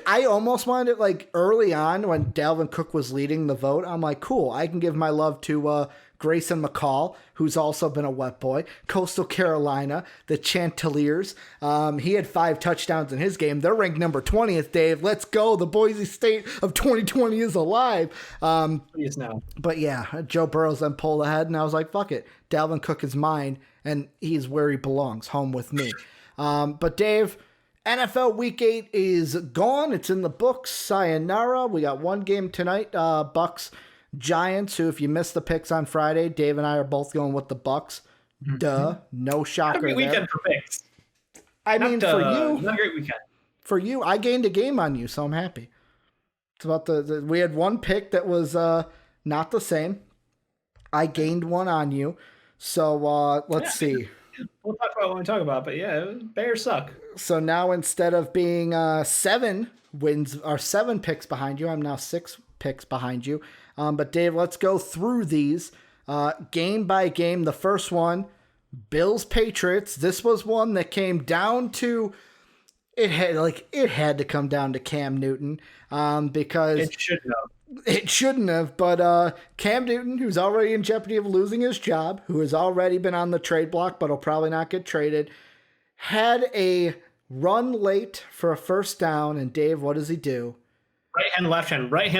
I almost wanted it like early on when Dalvin Cook was leading the vote. I'm like, cool, I can give my love to Grayson McCall, who's also been a wet boy. Coastal Carolina, the Chanticleers. He had 5 touchdowns in his game. They're ranked number 20th, Dave. Let's go. The Boise State of 2020 is alive. Please now. But yeah, Joe Burrows then pulled ahead, and I was like, fuck it. Dalvin Cook is mine, and he's where he belongs, home with me. But Dave, NFL Week 8 is gone. It's in the books. Sayonara. We got one game tonight. Bucks Giants, who if you missed the picks on Friday, Dave and I are both going with the Bucks. Mm-hmm. Duh. No shocker there. Great weekend for picks. For you. Not a great weekend. For you, I gained a game on you, so I'm happy. It's about we had one pick that was not the same. I gained one on you. So let's see. We'll talk about what we talk about, but yeah, Bears suck. So now instead of being 7 wins or 7 picks behind you, I'm now 6 picks behind you. But Dave, let's go through these game by game. The first one, Bills Patriots. This was one that came down to it had to come down to Cam Newton because it shouldn't have, but Cam Newton, who's already in jeopardy of losing his job, who has already been on the trade block but will probably not get traded, had a run late for a first down, and Dave, what does he do? Right hand,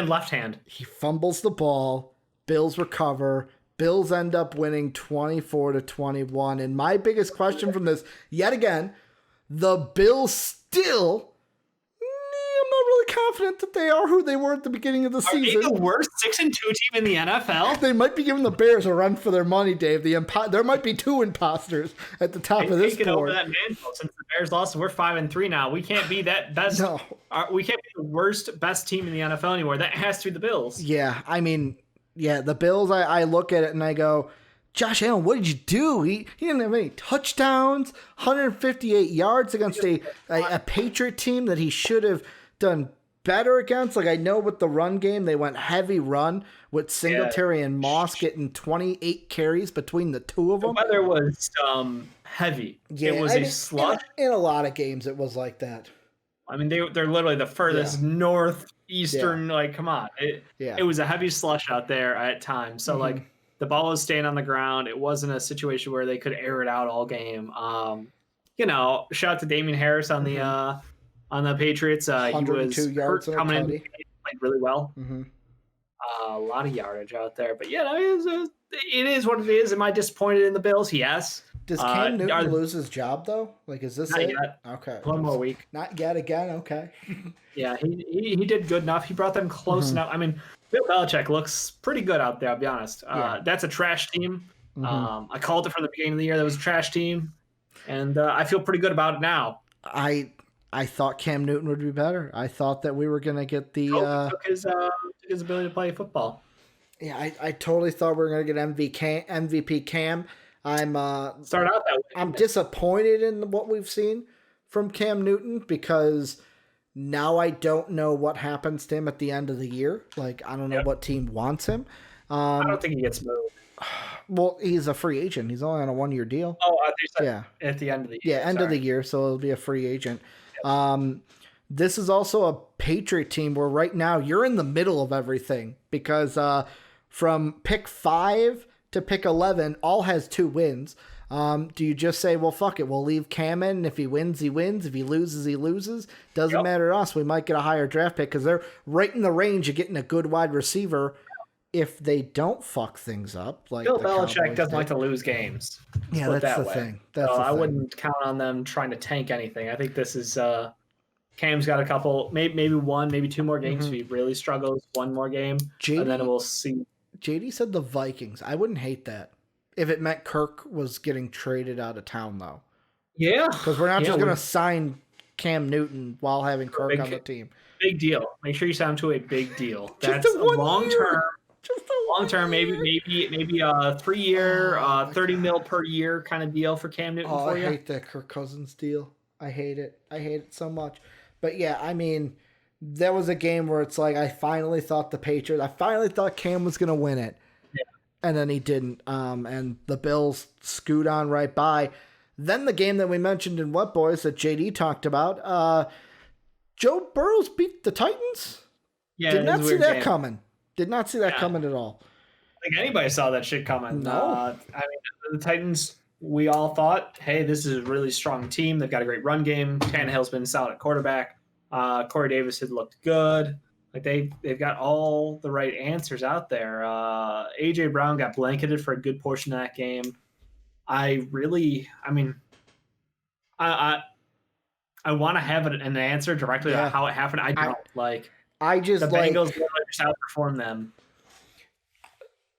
left hand. He fumbles the ball. Bills recover. Bills end up winning 24-21. And my biggest question from this, yet again, the Bills still, I'm not really confident that they are who they were at the beginning of the season. Are they the worst 6-2 team in the NFL? They might be giving the Bears a run for their money, Dave. There might be two imposters at the top of this board. Over that mantle since the Bears lost. We're 5-3 now. We can't be that best. No. We can't be the worst, best team in the NFL anymore. That has to be the Bills. Yeah, I mean, the Bills. I look at it and I go, Josh Allen, what did you do? He didn't have any touchdowns, 158 yards against a Patriot team that he should have done better against. Like, I know with the run game, they went heavy run with Singletary and Moss getting 28 carries between the two of them. The weather was heavy. Yeah, it was a slush. In a lot of games, it was like that. I mean, they're literally the furthest northeastern. Yeah. Like, come on. It was a heavy slush out there at times. So, like, the ball was staying on the ground. It wasn't a situation where they could air it out all game. Shout out to Damian Harris on the Patriots. He was yards coming in, played really well. Mm-hmm. A lot of yardage out there, but it is what it is. Am I disappointed in the Bills? Yes. Does Cam Newton lose his job though? Like, is this not it? Yet. Okay. One more week. Not yet again. Okay. Yeah, he did good enough. He brought them close enough. I mean, Bill Belichick looks pretty good out there. I'll be honest. That's a trash team. I called it from the beginning of the year. That was a trash team, and I feel pretty good about it now. I thought Cam Newton would be better. I thought that we were gonna get the took his ability to play football. Yeah, I totally thought we were gonna get MVP Cam. I'm start out that way. I'm disappointed in what we've seen from Cam Newton because now I don't know what happens to him at the end of the year. Like, I don't know what team wants him. I don't think he gets moved. Well, he's a free agent. He's only on a 1-year deal. Oh, I think at the end of the year. Yeah, end of the year, so it'll be a free agent. This is also a Patriot team where right now you're in the middle of everything because from pick 5 to pick 11 all has 2 wins. Do you just say, well, fuck it, we'll leave Cam in, and if he wins, he wins. If he loses, he loses. Doesn't matter to us. We might get a higher draft pick because they're right in the range of getting a good wide receiver if they don't fuck things up. Like Bill Belichick doesn't like to lose games. Yeah, that's the thing. I wouldn't count on them trying to tank anything. I think this is Cam's got a couple, maybe 1, maybe 2 more games. If he really struggles, 1 more game, and then we'll see. JD said the Vikings. I wouldn't hate that if it meant Kirk was getting traded out of town, though. Yeah. Because we're not just going to sign Cam Nutton while having Kirk on the team. Big deal. Make sure you sign him to a big deal. That's a long-term. Long-term, maybe a 3-year, $30 million per year kind of deal for Cam Newton for you. I hate that Kirk Cousins deal. I hate it. I hate it so much. But yeah, I mean, there was a game where it's like I finally thought Cam was going to win it. Yeah. And then he didn't. And the Bills scoot on right by. Then the game that we mentioned in What Boys that JD talked about, Joe Burrow beat the Titans? Yeah, did not see that coming. Did not see that coming at all. I think anybody saw that shit coming. No. I mean, the Titans, we all thought, hey, this is a really strong team. They've got a great run game. Tannehill's been solid at quarterback. Corey Davis had looked good. Like they've got all the right answers out there. AJ Brown got blanketed for a good portion of that game. I want to have an answer directly on how it happened. I don't the Bengals just outperformed them.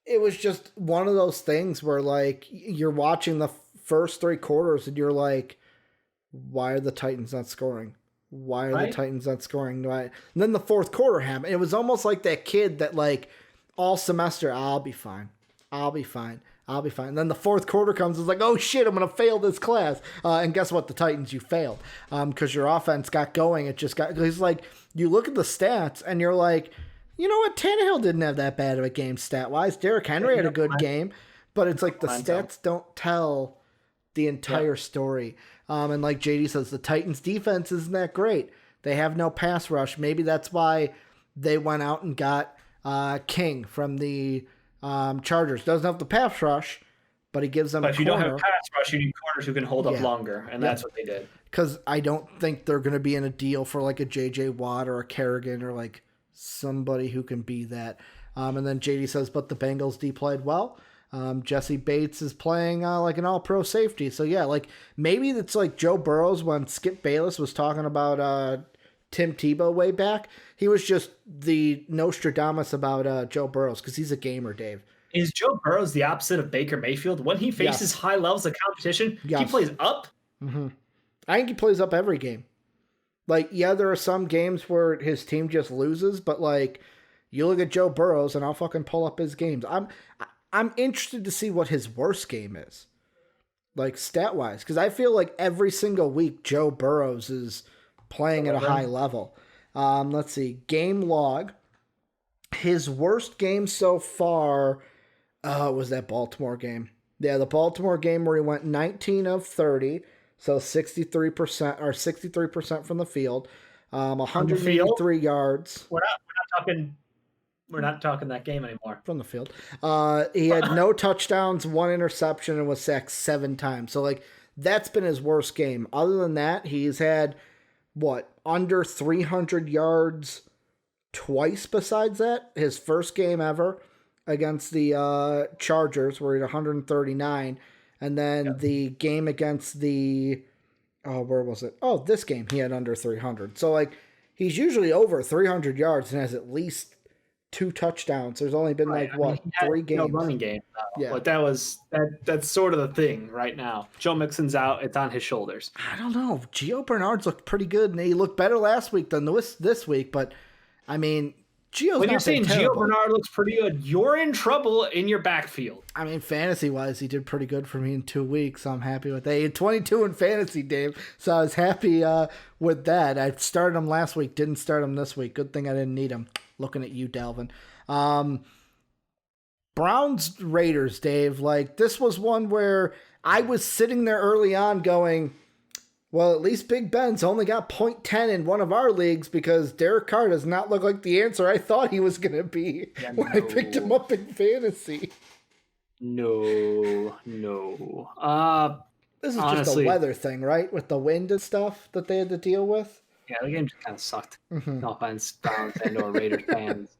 It was just one of those things where like you're watching the first 3 quarters and you're like, why are the Titans not scoring? Why are the Titans not scoring? And then the 4th quarter happened. It was almost like that kid that like all semester, I'll be fine. And then the 4th quarter comes, it's like, oh shit, I'm going to fail this class. And guess what? The Titans, you failed. Because your offense got going. It's like, you look at the stats and you're like, you know what? Tannehill didn't have that bad of a game stat-wise. Derrick Henry had a good game. But it's like the stats don't tell the entire story. And like JD says, the Titans' defense isn't that great. They have no pass rush. Maybe that's why they went out and got King from the Chargers. Doesn't have the pass rush, but he gives them a corner. But if you don't have pass rush, you need corners who can hold up longer, and that's what they did. Because I don't think they're going to be in a deal for like a J.J. Watt or a Kerrigan or like somebody who can be that. And then JD says, but the Bengals D played well. Jesse Bates is playing like an all-pro safety. So, yeah, like maybe it's like Joe Burrows when Skip Bayless was talking about Tim Tebow way back. He was just the Nostradamus about Joe Burrows because he's a gamer, Dave. Is Joe Burrows the opposite of Baker Mayfield? When he faces high levels of competition, he plays up? Mm-hmm. I think he plays up every game. Like, yeah, there are some games where his team just loses, but like, you look at Joe Burrows and I'll fucking pull up his games. I'm interested to see what his worst game is, like stat-wise, because I feel like every single week Joe Burrows is playing at a high level. Let's see. Game log. His worst game so far was that Baltimore game. Yeah, the Baltimore game where he went 19 of 30, so 63% or 63% from the field, 183 yards. We're not talking that game anymore. From the field. He had no touchdowns, 1 interception, and was sacked 7 times. So, like, that's been his worst game. Other than that, he's had, under 300 yards twice besides that. His first game ever against the Chargers, where he had 139. And then the game against the... where was it? Oh, this game, he had under 300. So, like, he's usually over 300 yards and has at least 2 touchdowns. There's only been 3 games. No running game. Yeah, but that's sort of the thing right now. Joe Mixon's out. It's on his shoulders. I don't know. Gio Bernard's looked pretty good, and he looked better last week than this week. But I mean, when you're saying Gio Bernard looks pretty good, you're in trouble in your backfield. I mean, fantasy wise, he did pretty good for me in 2 weeks. So I'm happy with that. He had 22 in fantasy, Dave. So I was happy with that. I started him last week. Didn't start him this week. Good thing I didn't need him. Looking at you, Delvin. Browns Raiders, Dave. Like, this was one where I was sitting there early on going, well, at least Big Ben's only got 0.10 in one of our leagues because Derek Carr does not look like the answer I thought he was going to be when I picked him up in fantasy. No. This is just a weather thing, right? With the wind and stuff that they had to deal with. Yeah, the game just kind of sucked. No offense, Browns and/or Raiders fans.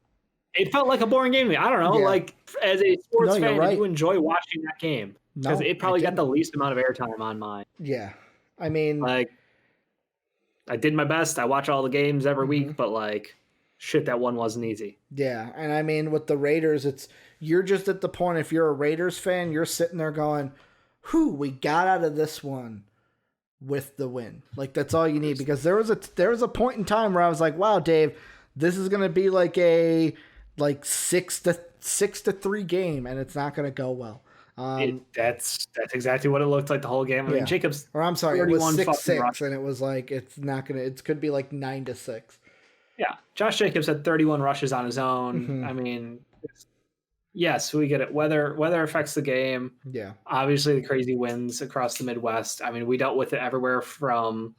It felt like a boring game to me. I don't know. Yeah. Like, as a sports fan, did you enjoy watching that game? Because it probably got the least amount of airtime on mine. Yeah. I mean, like, I did my best. I watch all the games every week, but like, shit, that one wasn't easy. Yeah. And I mean, with the Raiders, you're just at the point, if you're a Raiders fan, you're sitting there going, we got out of this one with the win. Like, that's all you need, because there was a point in time where I was like, wow, Dave, this is going to be like a 6-3 game, and it's not going to go well. That's exactly what it looked like the whole game. I mean, Jacobs, or I'm sorry, it was 6-6, and it was like, it could be like 9-6. Yeah. Josh Jacobs had 31 rushes on his own. I mean, yes, we get it. Weather affects the game. Yeah. Obviously, the crazy winds across the Midwest. I mean, we dealt with it everywhere from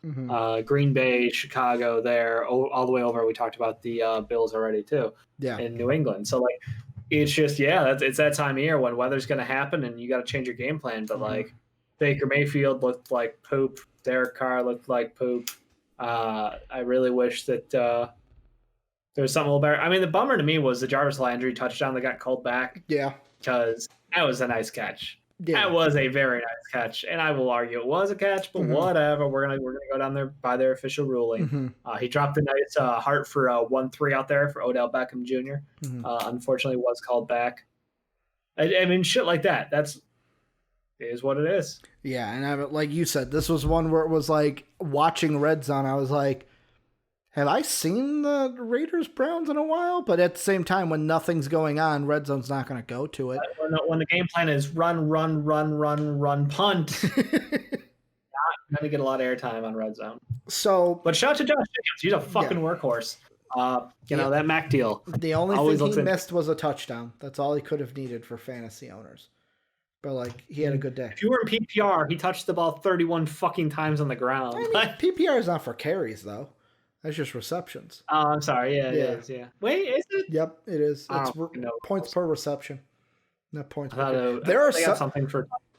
Green Bay, Chicago, there, all the way over. We talked about the Bills already, too, in New England. So, like, it's just, it's that time of year when weather's going to happen and you got to change your game plan. But, like, Baker Mayfield looked like poop. Derek Carr looked like poop. I really wish that there was something a little better. I mean, the bummer to me was the Jarvis Landry touchdown that got called back. Yeah. Because that was a nice catch. Yeah. That was a very nice catch. And I will argue it was a catch, but whatever. We're gonna go down there by their official ruling. He dropped a nice heart for 1-3 out there for Odell Beckham Jr. Unfortunately, was called back. I mean, shit like that. It is what it is. Yeah, and like you said, this was one where it was like watching Red Zone. I was like, have I seen the Raiders Browns in a while? But at the same time, when nothing's going on, Red Zone's not going to go to it. When the game plan is run, punt, not going to get a lot of airtime on Red Zone. So, but shout out to Josh Jacobs. He's a fucking workhorse. That Mac deal. The only thing he missed was a touchdown. That's all he could have needed for fantasy owners. But, like, he had a good day. If you were in PPR, he touched the ball 31 fucking times on the ground. I mean, PPR is not for carries, though. That's just receptions. Oh, I'm sorry. Yeah, it is. Yeah. Wait, is it? Yep, it is. It's points per reception, not points per carry.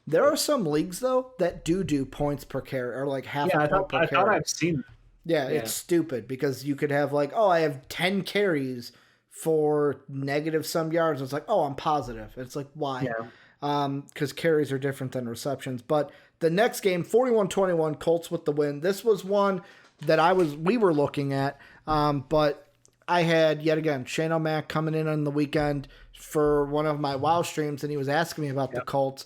There are some leagues though that do points per carry, or like half a point per carry. I thought I've seen. Yeah, it's stupid because you could have like, I have 10 carries for negative some yards. It's like, I'm positive. It's like, why? Because carries are different than receptions. But the next game, 41-21, Colts with the win. This was one that we were looking at. But I had, yet again, Shane O'Mac coming in on the weekend for one of my WoW streams, and he was asking me about the Colts.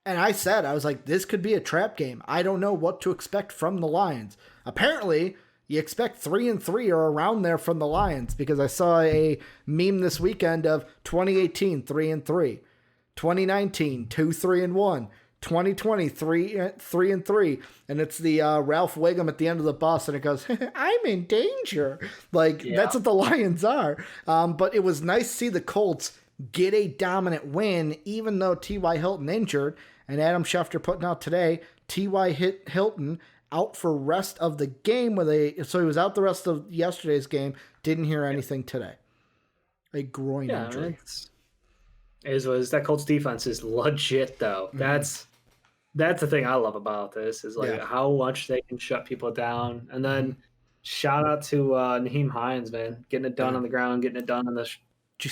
And I was like, this could be a trap game. I don't know what to expect from the Lions. Apparently, you expect 3-3 or around there from the Lions, because I saw a meme this weekend of 2018, 3-3, 2019, 2-3-1, 2020, 3-3, and it's the Ralph Wiggum at the end of the bus, and it goes, "I'm in danger." That's what the Lions are. But it was nice to see the Colts get a dominant win, even though T.Y. Hilton injured, and Adam Schefter putting out today, T.Y. Hilton out for rest of the game so he was out the rest of yesterday's game. Didn't hear anything today. A groin injury. That Colts defense is legit though. Mm-hmm. That's the thing I love about this is how much they can shut people down. And then shout out to Naheem Hines, man, getting it done on the ground, getting it done in the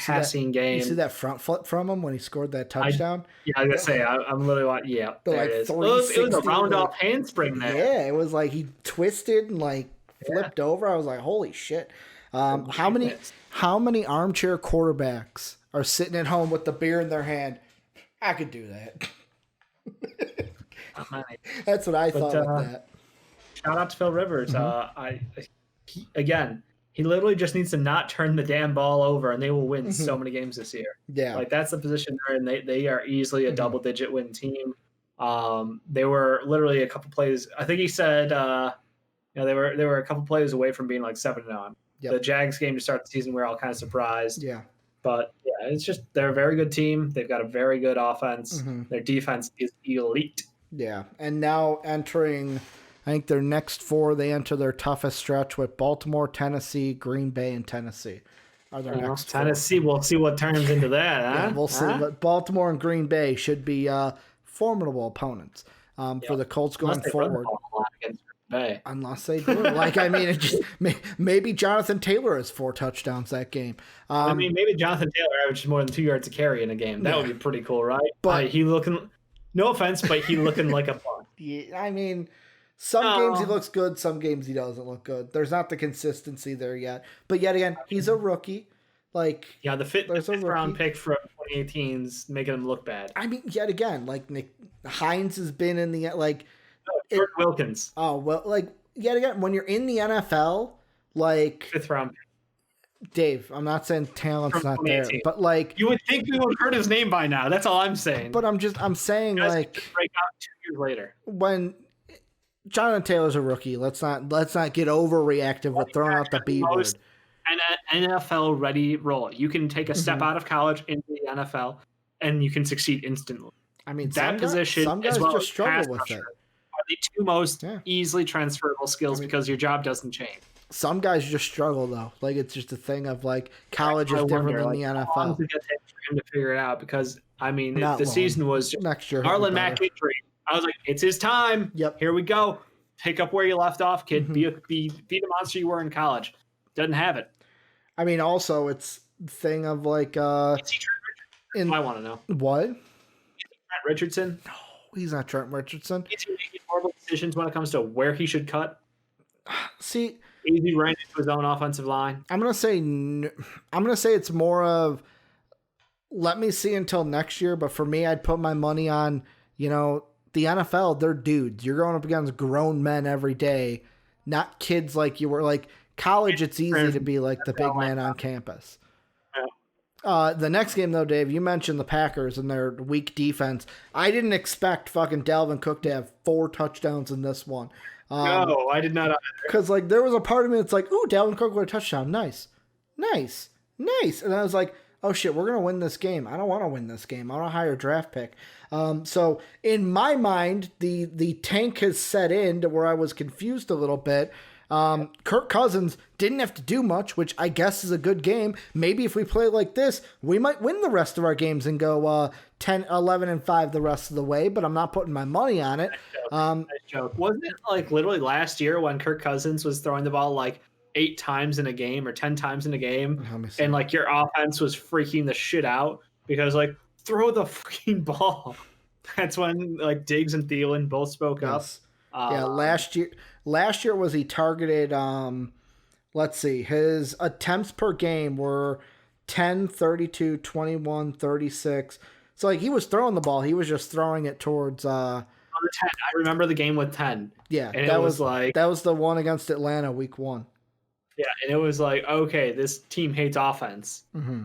passing game. You see that front flip from him when he scored that touchdown? I was gonna say I'm literally like, there it is. It was a round off handspring there. Yeah, it was like he twisted and flipped over. I was like, holy shit. How many armchair quarterbacks are sitting at home with the beer in their hand? I could do that. That's what I thought of that. Shout out to Phil Rivers. He literally just needs to not turn the damn ball over, and they will win so many games this year. Yeah, that's the position they're in. They are easily a double-digit win team. They were literally a couple plays. I think he said, they were a couple plays away from being 7-0. Yep. The Jags game to start the season, we're all kind of surprised. Yeah, but it's just they're a very good team. They've got a very good offense. Their defense is elite. Yeah, and now entering, I think their next 4, they enter their toughest stretch with Baltimore, Tennessee, Green Bay, and Tennessee. Are their next Tennessee, 4. We'll see what turns into that. Huh? Yeah, we'll see. But Baltimore and Green Bay should be formidable opponents for the Colts going forward. Unless they do. Maybe Jonathan Taylor has 4 touchdowns that game. Maybe Jonathan Taylor averages more than 2 yards a carry in a game. That would be pretty cool, right? But he looking, no offense, but he looking like a bum. Some games he looks good, some games he doesn't look good. There's not the consistency there yet. But yet again, he's a rookie. The fifth round pick from 2018's making him look bad. Yet again, Nick Hines has been in the Jordan Wilkins. Oh well, yet again, when you're in the NFL, 5th round pick. Dave, I'm not saying talent's not there, but you would think we would have heard his name by now. That's all I'm saying. But I'm saying break out 2 years later when Jonathan Taylor's a rookie. Let's not get overreactive with throwing out the B word. An NFL ready role. You can take a step out of college into the NFL, and you can succeed instantly. That position some guys as well just struggle with it. Are the 2 most easily transferable skills because your job doesn't change. Some guys just struggle though. It's just a thing of college is different than the NFL. How long does it take for him to figure it out? Because the season was just next year. Marlon Mack injury. I was like, it's his time. Yep. Here we go. Pick up where you left off, kid. Be the monster you were in college. Doesn't have it. Also it's the thing of is he Trent Richardson? I want to know. What? Is he Trent Richardson? No, he's not Trent Richardson. Is he making horrible decisions when it comes to where he should cut? See, is he ran into his own offensive line? I'm gonna say it's more of let me see until next year. But for me, I'd put my money on the NFL. They're dudes. You're going up against grown men every day, not kids like you were. College, it's easy to be the big man on campus. The next game, though, Dave, you mentioned the Packers and their weak defense. I didn't expect fucking Dalvin Cook to have 4 touchdowns in this one. No, I did not. Because there was a part of me that's ooh, Dalvin Cook with a touchdown. Nice. And I was like, oh shit, we're going to win this game. I don't want to win this game. I want a higher draft pick. So in my mind, the tank has set in to where I was confused a little bit. Kirk Cousins didn't have to do much, which I guess is a good game. Maybe if we play like this, we might win the rest of our games and go 10, 11, and 5 the rest of the way, but I'm not putting my money on it. Nice joke. Wasn't it literally last year when Kirk Cousins was throwing the ball 8 times in a game or 10 times in a game, and your offense was freaking the shit out because throw the freaking ball. That's when Diggs and Thielen both spoke up. Yeah, last year was he targeted, let's see, his attempts per game were 10, 32, 21, 36. So like he was throwing the ball, he was just throwing it towards 10. I remember the game with 10. Yeah, and it was like that was the one against Atlanta week 1. Yeah, and it was like, okay, this team hates offense. Mm-hmm.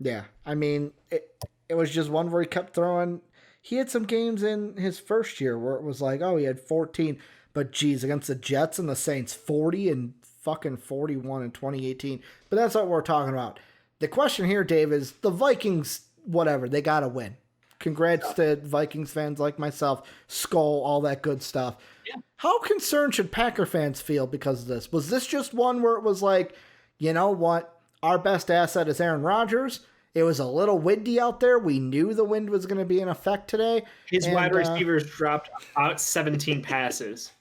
Yeah, I mean, it was just one where he kept throwing. He had some games in his first year where it was like, oh, he had 14, but geez, against the Jets and the Saints, 40 and fucking 41 in 2018. But that's what we're talking about. The question here, Dave, is the Vikings, whatever, they got to win. Congrats to Vikings fans like myself, Skull, all that good stuff. Yeah. How concerned should Packer fans feel because of this? Was this just one where it was like, you know what, our best asset is Aaron Rodgers? It was a little windy out there. We knew the wind was going to be in effect today. His wide receivers dropped about 17 passes.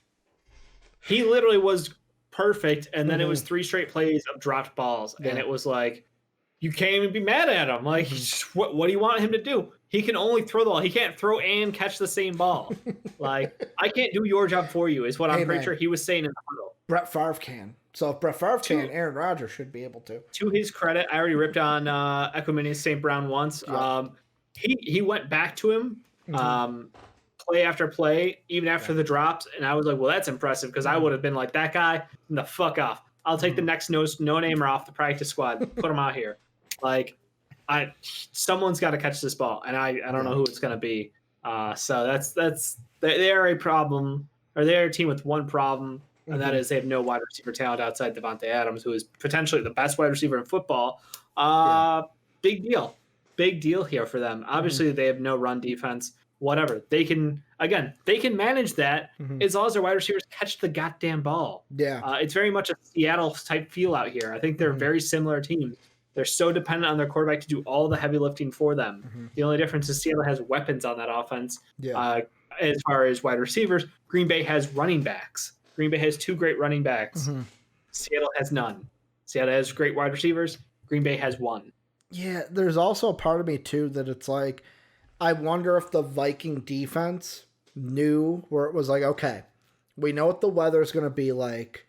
He literally was perfect, and then it was 3 straight plays of dropped balls, and it was like, you can't even be mad at him. Like, what do you want him to do? He can only throw the ball. He can't throw and catch the same ball. Like, I can't do your job for you, is what I'm pretty sure he was saying in the huddle. Brett Favre can. So if Brett Favre can, Aaron Rodgers should be able to. To his credit, I already ripped on Equimini St. Brown once. Yeah. He went back to him play after play, even after the drops, and I was like, well, that's impressive, because I would have been like, that guy, the fuck off. I'll take the next no-namer off the practice squad, put him out here. Like, someone's got to catch this ball, and I don't know who it's going to be. So they're a problem, or they're a team with one problem, and that is they have no wide receiver talent outside Devontae Adams, who is potentially the best wide receiver in football. Big deal here for them. Obviously, they have no run defense. Whatever, they can manage that as long as their wide receivers catch the goddamn ball. Yeah, it's very much a Seattle type feel out here. I think they're very similar teams. They're so dependent on their quarterback to do all the heavy lifting for them. The only difference is Seattle has weapons on that offense. As far as wide receivers, Green Bay has running backs. Green Bay has 2 great running backs. Seattle has none. Seattle has great wide receivers. Green Bay has 1. Yeah, there's also a part of me, too, that it's like, I wonder if the Viking defense knew where it was like, okay, we know what the weather's going to be like.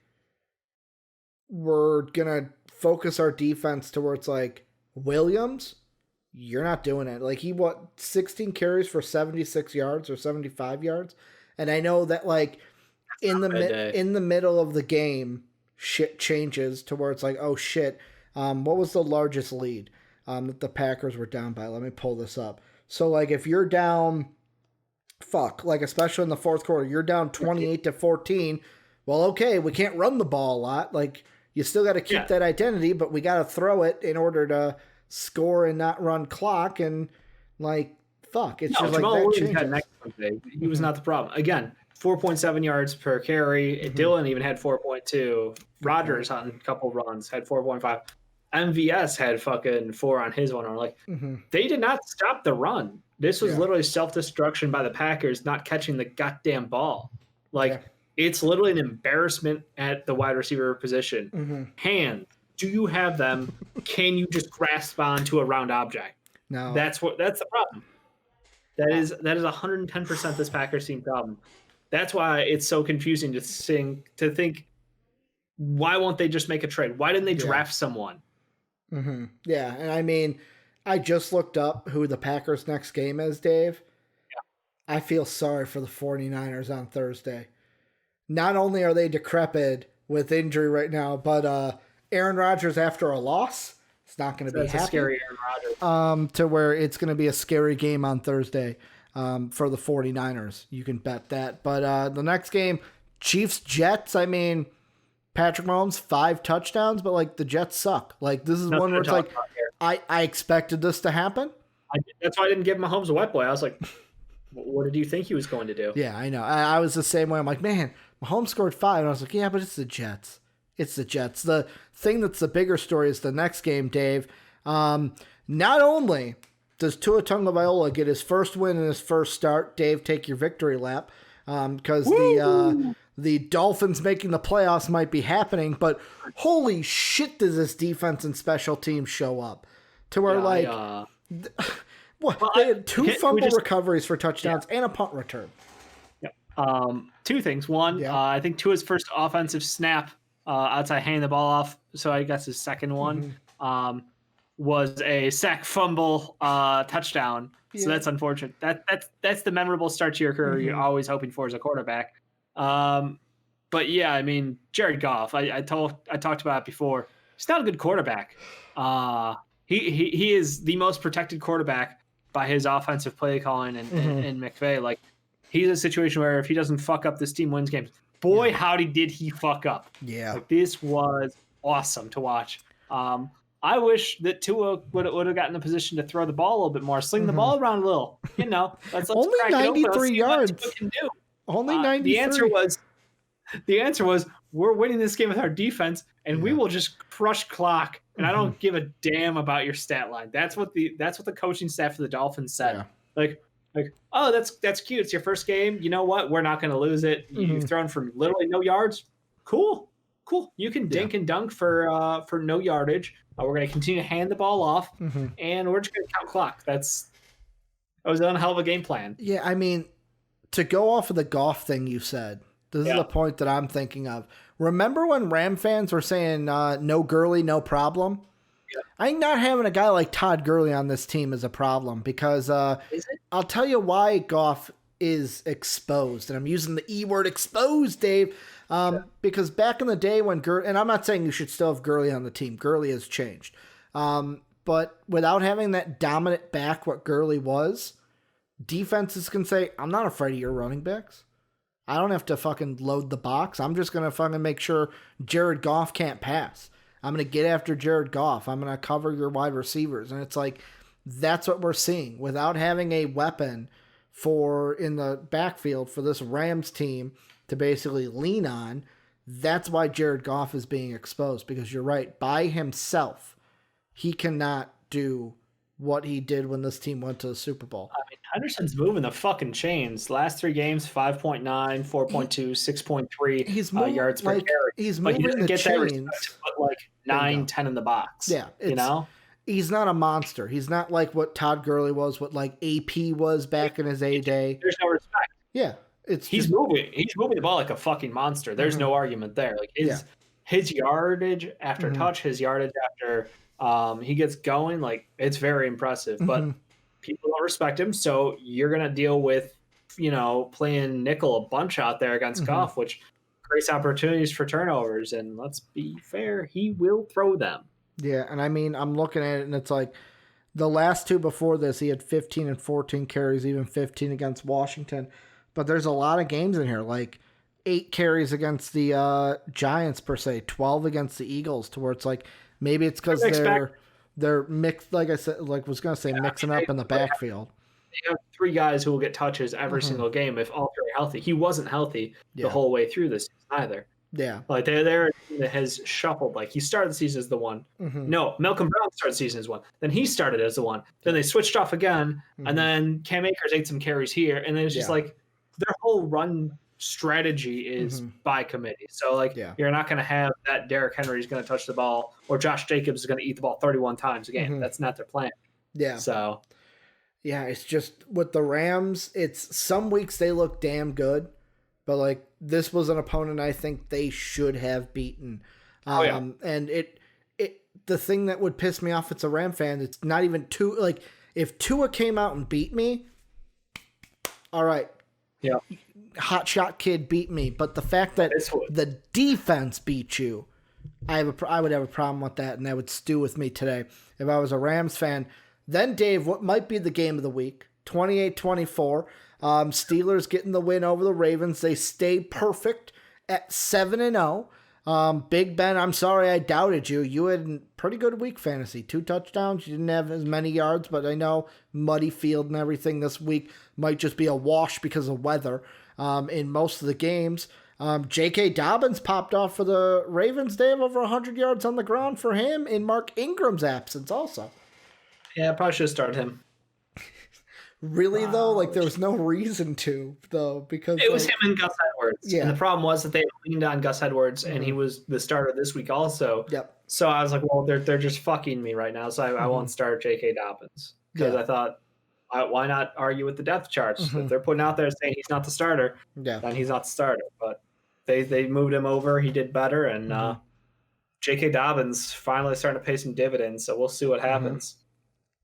We're going to focus our defense to where it's like, Williams, you're not doing it. Like, 16 carries for 76 yards or 75 yards? And I know that, like, in the middle of the game, shit changes to where it's like, oh, shit. What was the largest lead that the Packers were down by? Let me pull this up. So, like, if you're down, especially in the fourth quarter, you're down 28-14. Well, okay, we can't run the ball a lot. Like, you still got to keep that identity, but we got to throw it in order to score and not run clock. And, like, it's just Jamal like Williams had an excellent day. He was not the problem. Again, 4.7 yards per carry. Dillon even had 4.2. Rodgers on a couple runs had 4.5. MVS had fucking 4 on his one. Or like, they did not stop the run. This was literally self-destruction by the Packers not catching the goddamn ball. Like, it's literally an embarrassment at the wide receiver position. Hands, do you have them? Can you just grasp onto a round object? No. That's the problem. That is 110% this Packers team problem. That's why it's so confusing to think, why won't they just make a trade? Why didn't they draft someone? Yeah, and I mean, I just looked up who the Packers' next game is, Dave. Yeah. I feel sorry for the 49ers on Thursday. Not only are they decrepit with injury right now, but Aaron Rodgers after a loss, it's not going to be happy. Scary Aaron Rodgers. To where it's going to be a scary game on Thursday for the 49ers. You can bet that. But the next game, Chiefs-Jets, I mean, Patrick Mahomes, 5 touchdowns, but, like, the Jets suck. Like, this is one where it's like, I expected this to happen. That's why I didn't give Mahomes a wet boy. I was like, what did you think he was going to do? Yeah, I know. I was the same way. I'm like, man, Mahomes scored 5. And I was like, yeah, but it's the Jets. It's the Jets. The thing that's the bigger story is the next game, Dave. Not only does Tua Tagovailoa get his first win in his first start, Dave, take your victory lap, because the Dolphins making the playoffs might be happening, but holy shit does this defense and special teams show up to where they had 2 fumble recoveries for touchdowns and a punt return. Yeah. Two things. One, I think Tua's first offensive snap outside handing the ball off, so I guess his second one, was a sack fumble touchdown. So that's unfortunate. That's the memorable start to your career you're always hoping for as a quarterback. But yeah, I mean, Jared Goff, I talked about it before. He's not a good quarterback. He is the most protected quarterback by his offensive play calling and McVay. Like, he's in a situation where if he doesn't fuck up, this team wins games. Boy, howdy did he fuck up. Yeah. Like, this was awesome to watch. I wish that Tua would have gotten in a position to throw the ball a little bit more, sling the ball around a little. Let's only crack 93 yards. What Tua can do. Only 93. The answer was we're winning this game with our defense, and we will just crush clock. And I don't give a damn about your stat line. That's what the coaching staff of the Dolphins said. Yeah. Like, oh, that's cute. It's your first game. You know what? We're not going to lose it. You've thrown for literally no yards. Cool. You can dink and dunk for no yardage. We're going to continue to hand the ball off, and we're just going to count clock. That was a hell of a game plan. Yeah, I mean, to go off of the Goff thing you said, this is the point that I'm thinking of. Remember when Ram fans were saying no Gurley, no problem? Yeah. I think not having a guy like Todd Gurley on this team is a problem because I'll tell you why Goff is exposed. And I'm using the E word exposed, Dave, because back in the day when Gurley, and I'm not saying you should still have Gurley on the team. Gurley has changed. But without having that dominant back, what Gurley was, defenses can say, I'm not afraid of your running backs. I don't have to fucking load the box. I'm just going to fucking make sure Jared Goff can't pass. I'm going to get after Jared Goff. I'm going to cover your wide receivers. And it's like, that's what we're seeing. Without having a weapon in the backfield for this Rams team to basically lean on, that's why Jared Goff is being exposed. Because you're right, by himself, he cannot do what he did when this team went to the Super Bowl. I mean, Henderson's moving the fucking chains. Last 3 games, 5.9, 4.2, 6.3 yards per carry. He's moving the chains. But like 9, 10 in the box. Yeah. He's not a monster. He's not like what Todd Gurley was, what like AP was back in his A-Day. There's no respect. Yeah. He's moving the ball like a fucking monster. There's no argument there. Like his yardage after touch, his yardage after he gets going, like, it's very impressive. But people don't respect him, so you're gonna deal with playing nickel a bunch out there against Goff, which creates opportunities for turnovers. And let's be fair, he will throw them. Yeah, and I mean, I'm looking at it, and it's like the last 2 before this, he had 15 and 14 carries, even 15 against Washington. But there's a lot of games in here, like 8 carries against the Giants per se, 12 against the Eagles, to where it's like, maybe it's because they're mixed, like I said, mixing up in the backfield. They have 3 guys who will get touches every single game if all 3 are healthy. He wasn't healthy the whole way through this season either. Yeah. Like they're a team that has shuffled. Like he started the season as the one. No, Malcolm Brown started the season as one. Then he started as the one. Then they switched off again. And then Cam Akers ate some carries here. And then it's just like their whole run strategy is by committee. So like you're not going to have that Derrick Henry is going to touch the ball or Josh Jacobs is going to eat the ball 31 times a game. That's not their plan. Yeah. So yeah, it's just with the Rams, it's some weeks they look damn good, but like this was an opponent I think they should have beaten. And the thing that would piss me off, it's a Ram fan, it's not even like if Tua came out and beat me, all right. Yeah. Hot shot kid beat me, but the fact that the defense beat you, I would have a problem with that, and that would stew with me today if I was a Rams fan. Then, Dave, what might be the game of the week? 28-24. Steelers getting the win over the Ravens. They stay perfect at 7-0. Big Ben, I'm sorry I doubted you. You had a pretty good week fantasy. 2 touchdowns. You didn't have as many yards, but I know muddy field and everything this week might just be a wash because of weather in most of the games. J.K. Dobbins popped off for the Ravens. They have over 100 yards on the ground for him in Mark Ingram's absence also. Yeah, I probably should have started him. Really, though? Like, there was no reason to, though, because... It was him and Gus Edwards. Yeah. And the problem was that they leaned on Gus Edwards, and he was the starter this week also. Yep. So I was like, well, they're just fucking me right now, so I won't start J.K. Dobbins. Because I thought, Why not argue with the depth charts? Mhm. If they're putting out there saying he's not the starter, Yeah. then he's not the starter. But they moved him over. He did better, and Mhm. J.K. Dobbins finally starting to pay some dividends. So we'll see what Mhm. happens.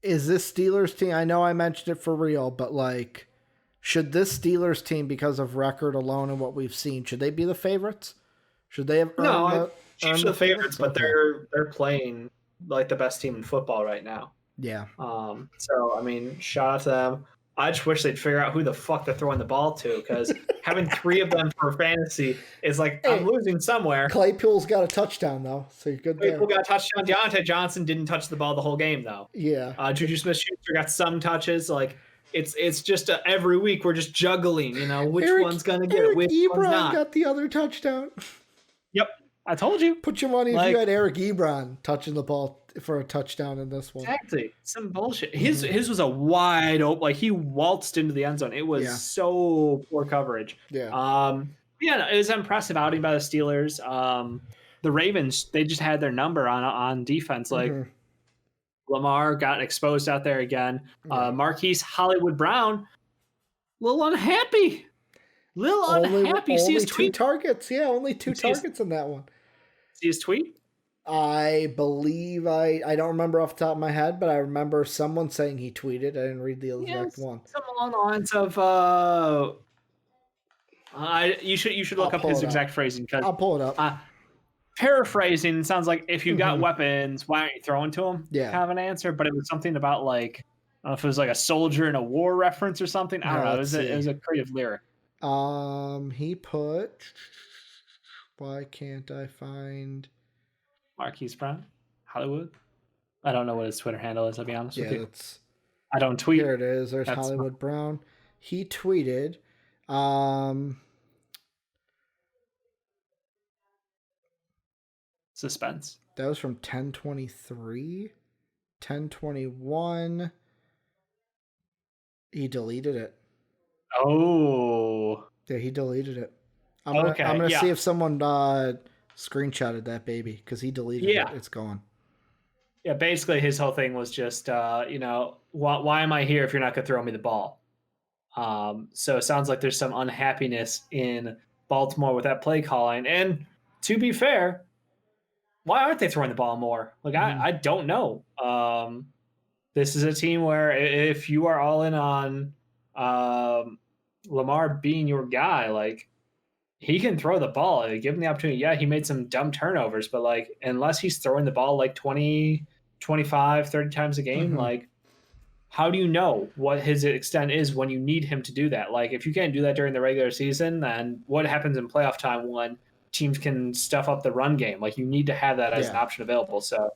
Is this Steelers team? I know I mentioned it for real, but like, should this Steelers team, because of record alone and what we've seen, should they be the favorites? Should they have No, earned Chiefs the are the favorites, but Okay. they're playing like the best team in football right now. Yeah. So I mean, shout out to them. I just wish they'd figure out who the fuck they're throwing the ball to, because having 3 of them for fantasy is like, Hey, I'm losing somewhere. Claypool's got a touchdown though, so you're good there. Claypool got a touchdown. Deontay Johnson didn't touch the ball the whole game though. Yeah. Juju Smith-Schuster got some touches. Like it's just every week we're just juggling. Which one's gonna get it, which one's Ebron not. got the other touchdown. Yep, I told you. Put your money if you had Eric Ebron touching the ball for a touchdown in this one. Exactly. Some bullshit. His was a wide open, like he waltzed into the end zone. It was so poor coverage. Yeah. Yeah, it was an impressive outing by the Steelers. The Ravens, they just had their number on defense. Like Lamar got exposed out there again. Marquise Hollywood Brown, a little unhappy. Unhappy. See his tweet? 2 targets. Yeah, only 2 targets in that one. See his tweet? I believe I don't remember off the top of my head, but I remember someone saying he tweeted. I didn't read the exact one. Something along the lines of you should look up his exact phrasing, because I'll pull it up. Paraphrasing sounds like, if you got weapons, why aren't you throwing to them? Yeah. Kind of an answer, but it was something about like, I don't know if it was like a soldier in a war reference or something. I don't know. It was a creative lyric. He put. Why can't I find Marquise Brown, Hollywood? I don't know what his Twitter handle is, I'll be honest with you. It's, I don't tweet. Here it is. There's Hollywood Brown. He tweeted. Suspense. That was from 10/23, 10/21. He deleted it. Oh. Yeah, he deleted it. I'm gonna see if someone screenshotted that baby, because he deleted it. It's gone. Yeah, basically his whole thing was just, why am I here if you're not gonna throw me the ball? So it sounds like there's some unhappiness in Baltimore with that play calling. And to be fair, why aren't they throwing the ball more? Like, I don't know. This is a team where if you are all in on Lamar being your guy, like, he can throw the ball. Give him the opportunity. Yeah, he made some dumb turnovers, but like, unless he's throwing the ball like 20, 25, 30 times a game, like, how do you know what his extent is when you need him to do that? Like, if you can't do that during the regular season, then what happens in playoff time when teams can stuff up the run game? Like, you need to have that as an option available. So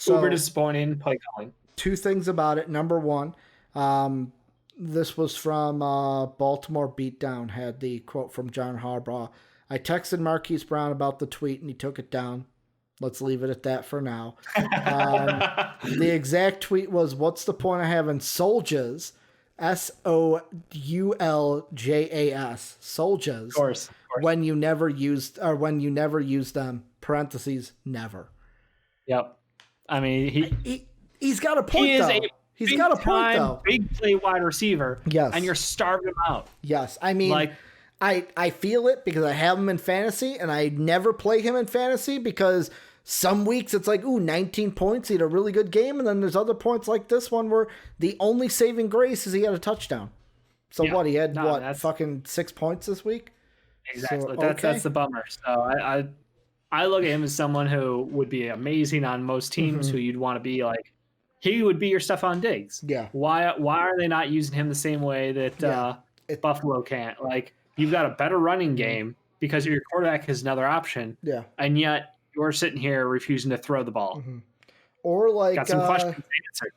uber disappointing play calling. 2 things about it. Number one, this was from Baltimore Beatdown, had the quote from John Harbaugh. I texted Marquise Brown about the tweet and he took it down. Let's leave it at that for now. The exact tweet was, what's the point of having soldiers, SOULJAS, soldiers, Of course. when you never used them, parentheses, never. Yep. I mean, he's got a point, though. He's got a point, though. Big play wide receiver. Yes. And you're starving him out. Yes. I mean, like, I feel it because I have him in fantasy, and I never play him in fantasy because some weeks it's like, 19 points, he had a really good game, and then there's other points like this one where the only saving grace is he had a touchdown. So what, he had fucking 6 points this week? Exactly. So, that's the bummer. So I look at him as someone who would be amazing on most teams, who you'd want to be like, he would be your Stephon Diggs. Yeah. Why are they not using him the same way that Buffalo can't? Like, you've got a better running game because your quarterback has another option. Yeah. And yet you're sitting here refusing to throw the ball. Or like got some questions answered.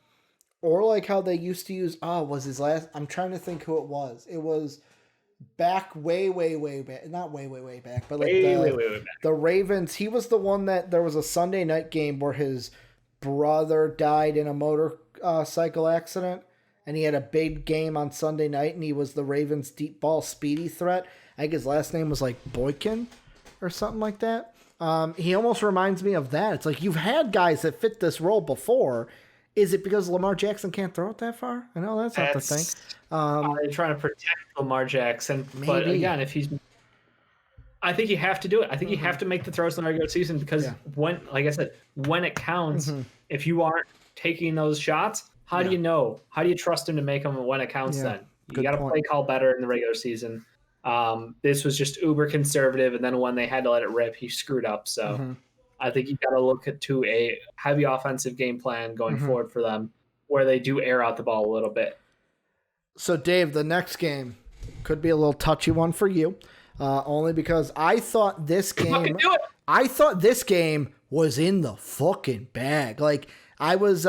Or like how they used to use was his last, I'm trying to think who it was. It was back way back. Not way back, but like way back. The Ravens, he was the one that there was a Sunday night game where his brother died in a motorcycle accident, and he had a big game on Sunday night, and he was the Ravens' deep ball speedy threat. I think his last name was like Boykin or something like that. He almost reminds me of that. It's like, you've had guys that fit this role before, Is it because Lamar Jackson can't throw it that far? I know that's not the thing. They're trying to protect Lamar Jackson, but Maybe. again, I think you have to do it. I think you have to make the throws in the regular season because like I said, when it counts, if you aren't taking those shots, how do you know? How do you trust him to make them when it counts? Then you got to play call better in the regular season. This was just uber conservative, and then when they had to let it rip, he screwed up. So I think you got to look to a heavy offensive game plan going forward for them, where they do air out the ball a little bit. So Dave, the next game could be a little touchy one for you. Only because I thought this game was in the fucking bag. Like I was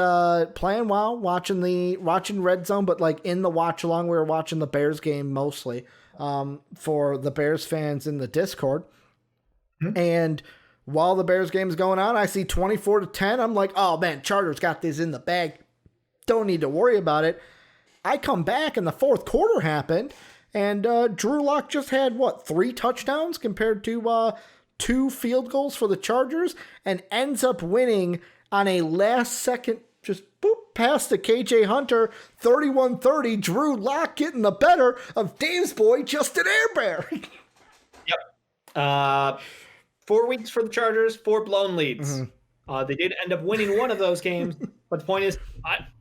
playing while watching Red Zone, but like in the watch along, we were watching the Bears game mostly for the Bears fans in the Discord. And while the Bears game is going on, I see 24-10. I'm like, oh man, Chargers got this in the bag. Don't need to worry about it. I come back and the fourth quarter happened. And Drew Lock just had, 3 touchdowns compared to 2 field goals for the Chargers and ends up winning on a last-second just pass to KJ Hunter, 31-30. Drew Lock getting the better of Dave's boy, Justin Herbert. Yep. 4 weeks for the Chargers, 4 blown leads. They did end up winning one of those games, but the point is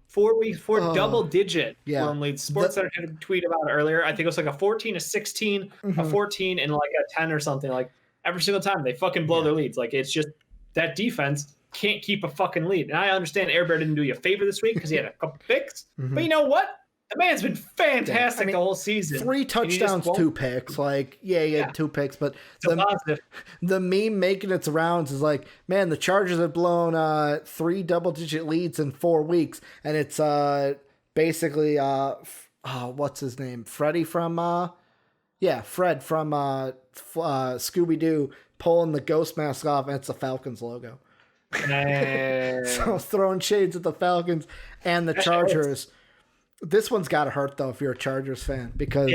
4 weeks, 4 double-digit blown leads. SportsCenter had a tweet about it earlier. I think it was like a 14, a 16, a 14, and like a 10 or something. Like every single time they fucking blow their leads. Like it's just that defense can't keep a fucking lead. And I understand Herbert didn't do you a favor this week because he had a couple picks. But you know what? The man's been fantastic the whole season. 3 touchdowns, 2 picks. Like, he had 2 picks. But the meme making its rounds is like, man, the Chargers have blown 3 double-digit leads in 4 weeks. And it's basically, what's his name? Freddie from, Fred from Scooby-Doo pulling the ghost mask off, and it's the Falcons logo. So throwing shades at the Falcons and the Chargers. This one's got to hurt, though, if you're a Chargers fan, because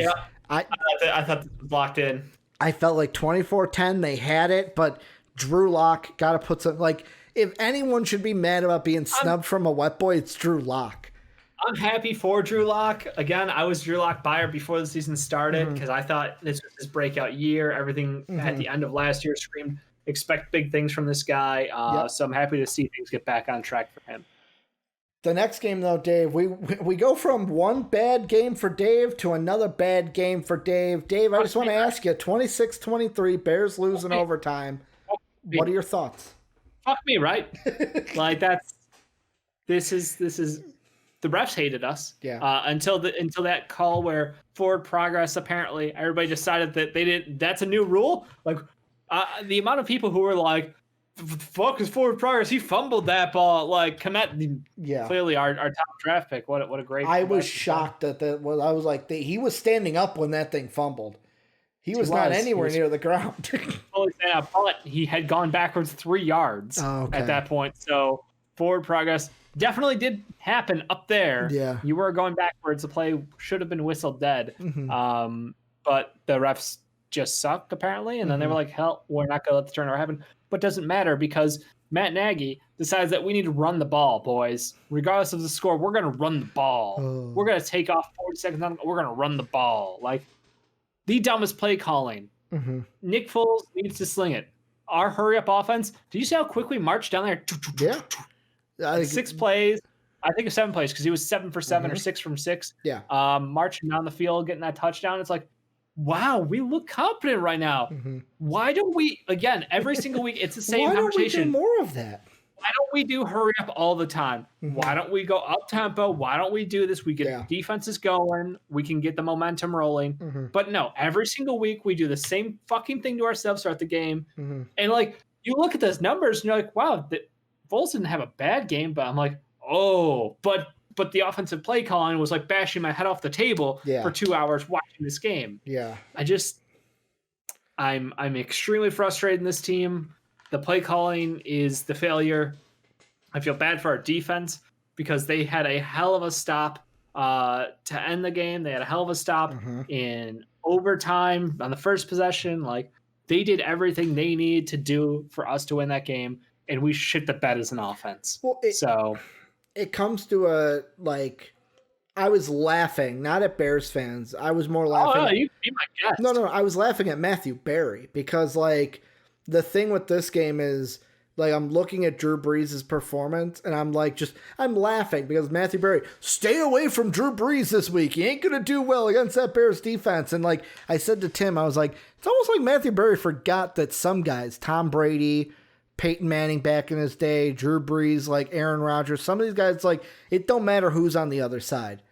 I thought this was locked in. I felt like 24-10, they had it, but Drew Lock got to put some, like, if anyone should be mad about being snubbed from a wet boy, it's Drew Lock. I'm happy for Drew Lock. Again, I was Drew Lock buyer before the season started because I thought this was his breakout year. Everything at the end of last year screamed, expect big things from this guy. So I'm happy to see things get back on track for him. The next game, though, Dave, we go from one bad game for Dave to another bad game for Dave. Dave, I just want to ask you, 26-23, Bears lose in overtime. What are your thoughts? Fuck me, right? Like this is the refs hated us. Until that call where forward progress, apparently everybody decided that they didn't. That's a new rule. Like the amount of people who were like, fuck his forward progress. He fumbled that ball. Like Komet, clearly our top draft pick. What a great. I was shocked that I was like, he was standing up when that thing fumbled. He was not anywhere near the ground. But he had gone backwards 3 yards at that point. So forward progress definitely did happen up there. Yeah, you were going backwards. The play should have been whistled dead. But the refs just sucked apparently, and then they were like, "Hell, we're not going to let the turnover happen." But doesn't matter because Matt Nagy decides that we need to run the ball, boys. Regardless of the score, we're going to run the ball. We're going to take off 40 seconds. We're going to run the ball. Like the dumbest play calling. Nick Foles needs to sling it. Our hurry-up offense. Do you see how quick we marched down there? Yeah. 6 plays. I think it's 7 plays because he was 7 for 7 or 6 from 6. Yeah. Marching down the field, getting that touchdown. It's like, wow, we look confident right now. Why don't we, again, every single week, it's the same conversation. Why don't we do more of that? Why don't we do hurry up all the time? Why don't we go up tempo? Why don't we do this? We get defenses going. We can get the momentum rolling. But no, every single week we do the same fucking thing to ourselves throughout the game. And like, you look at those numbers and you're like, wow, Foles didn't have a bad game, but I'm like, oh, but the offensive play calling was like bashing my head off the table for 2 hours watching this game. Yeah. I'm extremely frustrated in this team. The play calling is the failure. I feel bad for our defense because they had a hell of a stop to end the game. They had a hell of a stop in overtime on the first possession. Like they did everything they needed to do for us to win that game. And we shit the bed as an offense. it comes to a, like, I was laughing, not at Bears fans. I was more laughing. Oh, no, you can be my guest. No, I was laughing at Matthew Berry because, like, the thing with this game is, like, I'm looking at Drew Brees' performance and I'm like, I'm laughing because Matthew Berry, stay away from Drew Brees this week. He ain't going to do well against that Bears defense. And, like, I said to Tim, I was like, it's almost like Matthew Berry forgot that some guys, Tom Brady, Peyton Manning back in his day, Drew Brees, like Aaron Rodgers, some of these guys, like, it don't matter who's on the other side.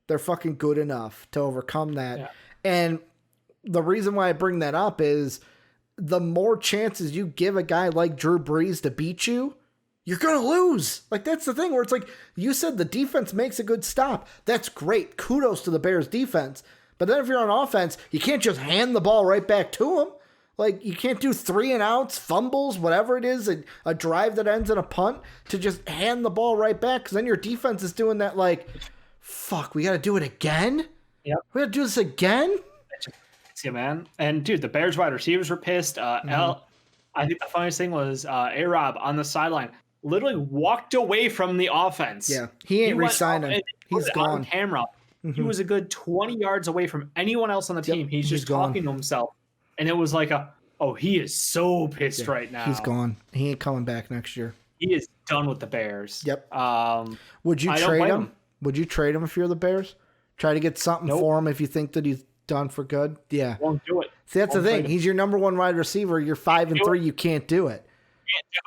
They're fucking good enough to overcome that. Yeah. And the reason why I bring that up is the more chances you give a guy like Drew Brees to beat you, you're going to lose. Like, that's the thing where it's like, you said the defense makes a good stop. That's great. Kudos to the Bears defense. But then if you're on offense, you can't just hand the ball right back to them. Like, you can't do 3-and-outs, fumbles, whatever it is, a drive that ends in a punt to just hand the ball right back. Because then your defense is doing that, like, fuck, we got to do it again? Yep. We got to do this again? Yeah, man. And, dude, the Bears wide receivers were pissed. I think the funniest thing was A-Rob on the sideline literally walked away from the offense. Yeah, he ain't re-signing. He's gone. On camera. He was a good 20 yards away from anyone else on the team. He's just talking to himself. And it was like he is so pissed right now. He's gone. He ain't coming back next year. He is done with the Bears. Yep. Would you trade him? Would you trade him if you're the Bears? Try to get something for him if you think that he's done for good? Yeah. Won't do it. See, that's the thing. He's your number one wide receiver. You're 5-3. You can't do it.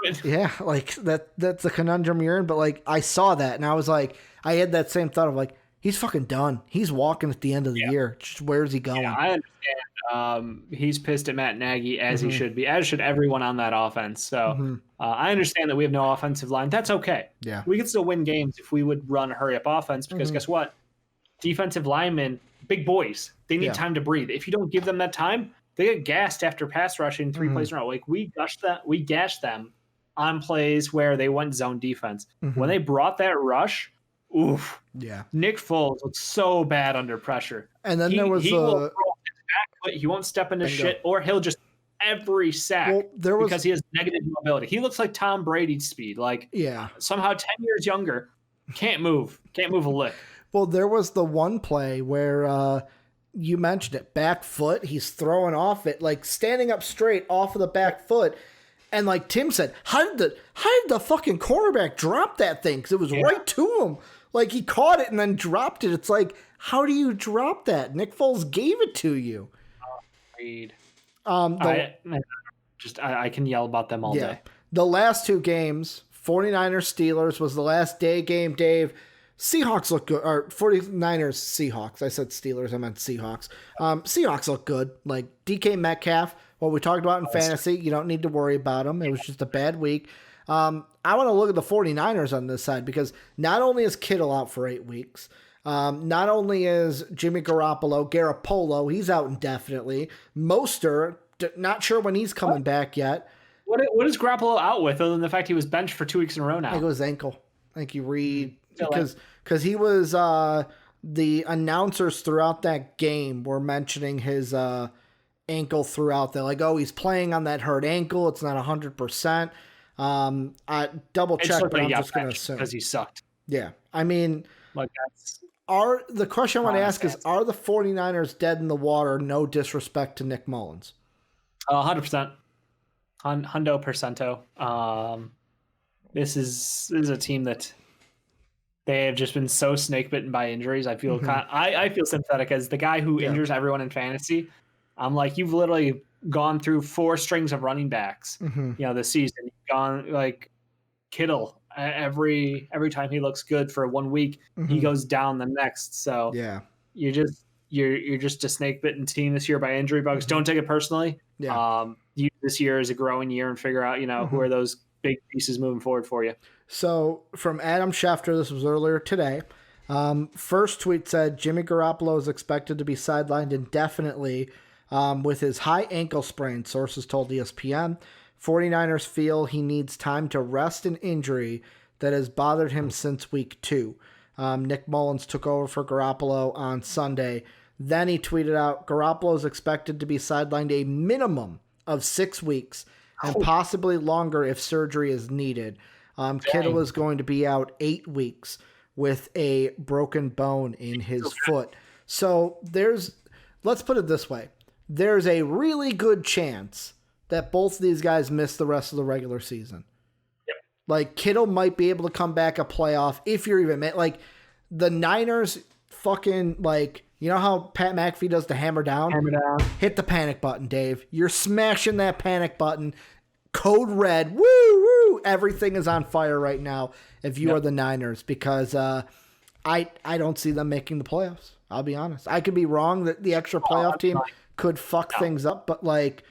Can't do it. Yeah, like that's the conundrum you're in. But, like, I saw that and I was like, I had that same thought of, like, he's fucking done. He's walking at the end of the year. Just where's he going? Yeah, I understand. He's pissed at Matt Nagy, as he should be, as should everyone on that offense. So I understand that we have no offensive line. That's okay. Yeah. We could still win games if we would run hurry-up offense because guess what? Defensive linemen, big boys, they need time to breathe. If you don't give them that time, they get gassed after pass rushing 3 plays in a row. Like, we gashed them on plays where they went zone defense. When they brought that rush, oof. Yeah. Nick Foles looks so bad under pressure. And then there was he will throw his back foot, he won't step into shit, or he'll just every sack because he has negative mobility. He looks like Tom Brady's speed. Like, somehow 10 years younger, can't move a lick. Well, there was the one play where you mentioned it, back foot. He's throwing off it, like standing up straight off of the back foot. And like Tim said, how did the fucking cornerback drop that thing? Because it was right to him. Like, he caught it and then dropped it. It's like, how do you drop that? Nick Foles gave it to you. I can yell about them all day. The last two games, 49ers Steelers was the last day game, Dave. Seahawks look good, or 49ers Seahawks. I said Steelers, I meant Seahawks. Seahawks look good. Like, DK Metcalf, what we talked about in fantasy, you don't need to worry about him. It was just a bad week. I want to look at the 49ers on this side because not only is Kittle out for 8 weeks, not only is Jimmy Garoppolo, he's out indefinitely. Oster, not sure when he's coming back yet. What is Garoppolo out with other than the fact he was benched for 2 weeks in a row now? I think it was ankle. I think because he was the announcers throughout that game were mentioning his ankle throughout. They're like, oh, he's playing on that hurt ankle. It's not 100%. I double checked, but I'm just going to assume because he sucked. Yeah, I mean, like that's the question I want to ask is: are the 49ers dead in the water? No disrespect to Nick Mullins. 100%, hundo percento. This is a team that they have just been so snake bitten by injuries. I feel I feel sympathetic as the guy who injures everyone in fantasy. I'm like, you've literally gone through 4 strings of running backs, this season. You've gone like Kittle every time he looks good for 1 week, he goes down the next. So you're just a snake bitten team this year by injury bugs. Don't take it personally. Use this year as a growing year and figure out who are those big pieces moving forward for you. So from Adam Schefter, this was earlier today. First tweet said Jimmy Garoppolo is expected to be sidelined indefinitely with his high ankle sprain, sources told ESPN. 49ers feel he needs time to rest an injury that has bothered him since week 2. Nick Mullins took over for Garoppolo on Sunday. Then he tweeted out, Garoppolo is expected to be sidelined a minimum of 6 weeks and possibly longer if surgery is needed. Kittle is going to be out 8 weeks with a broken bone in his foot. So let's put it this way. There's a really good chance that both of these guys miss the rest of the regular season. Yep. Like, Kittle might be able to come back a playoff if you're even, like, the Niners fucking, like, you know how Pat McAfee does the hammer down? Hammer down. Hit the panic button, Dave. You're smashing that panic button. Code red. Woo, woo. Everything is on fire right now if you are the Niners, because I don't see them making the playoffs. I'll be honest. I could be wrong that the extra playoff team could fuck things up, but, like,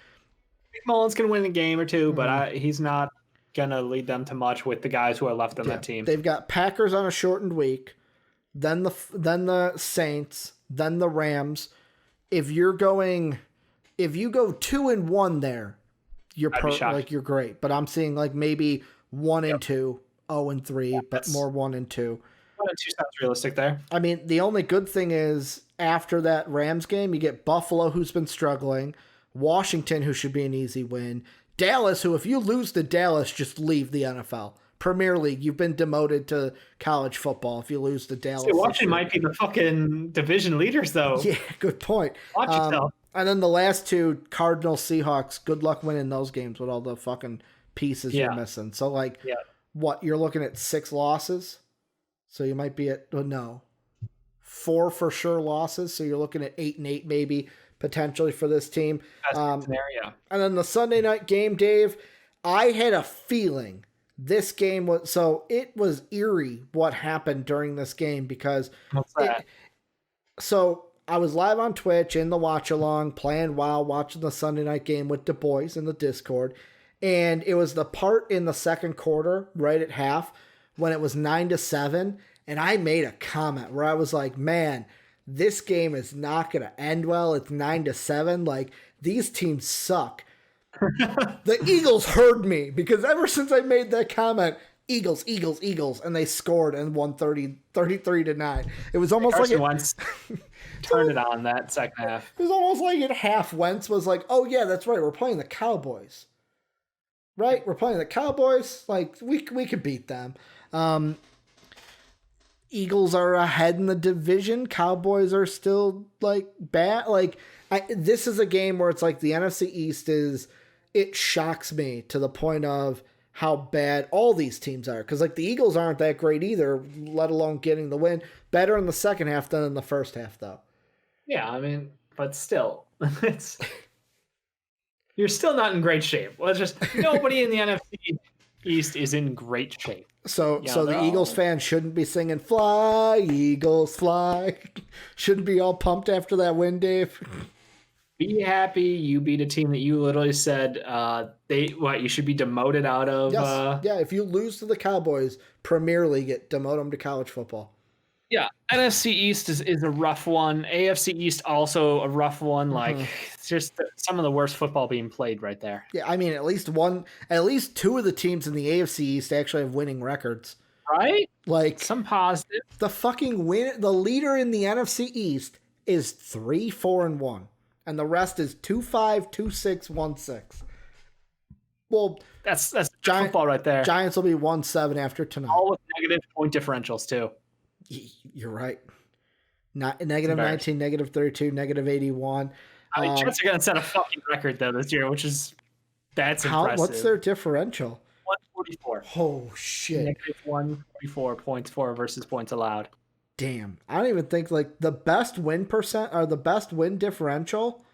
Mullins can win a game or two, but he's not going to lead them to much with the guys who are left on that team. They've got Packers on a shortened week, then the Saints, then the Rams. If you go 2-1 there, you're great. But I'm seeing, like, maybe 1-2, 0-3, but more 1-2. 1-2 sounds realistic there. I mean, the only good thing is after that Rams game, you get Buffalo, who's been struggling, Washington, who should be an easy win, Dallas, who, if you lose to Dallas, just leave the NFL. Premier League, you've been demoted to college football if you lose to Dallas. Washington might be the fucking division leaders, though. Yeah, good point. Watch yourself. And then the last two, Cardinals, Seahawks, good luck winning those games with all the fucking pieces you're missing. So, like, what, you're looking at 6 losses? So you might be at, 4 for sure losses. So you're looking at 8-8 maybe potentially for this team. Scenario. And then the Sunday night game, Dave, I had a feeling this game it was eerie what happened during this game, because what's that? So I was live on Twitch in the watch along, playing WoW, watching the Sunday night game with the boys in the Discord. And it was the part in the second quarter, right at half, when it was 9-7. And I made a comment where I was like, man, this game is not going to end well. It's 9-7. Like, these teams suck. The Eagles heard me, because ever since I made that comment, Eagles, and they scored and won 33-9. It was almost Carson Wentz turned it on that second half. It was almost like at half, Wentz was like, oh yeah, that's right, we're playing the Cowboys. Right? We're playing the Cowboys. Like, we could beat them. Eagles are ahead in the division. Cowboys are still, like, bad. Like, this is a game where it's like the NFC East it shocks me to the point of how bad all these teams are. Because, like, the Eagles aren't that great either, let alone getting the win. Better in the second half than in the first half, though. Yeah, I mean, but still, you're still not in great shape. Well, it's just nobody in the NFC East is in great shape. So the Eagles fans shouldn't be singing "Fly, Eagles, fly." Shouldn't be all pumped after that win, Dave. Be happy you beat a team that you literally said you should be demoted out of. Yes. Yeah, if you lose to the Cowboys, Premier League, demote them to college football. Yeah, NFC East is a rough one. AFC East also a rough one. Like, it's just some of the worst football being played right there. Yeah, I mean, at least 2 of the teams in the AFC East actually have winning records. Right? Like, some positive. The leader in the NFC East is 3-4-1, and the rest is 2-5, 2-6, 1-6. Well, that's football right there. Giants will be 1-7 after tonight. All with negative point differentials too. You're right. Not negative 19, negative 32, negative 81. I mean, Jets are going to set a fucking record though this year, that's impressive. What's their differential? 144. Oh shit! Negative 144 points for versus points allowed. Damn, I don't even think, like, the best win percent or the best win differential.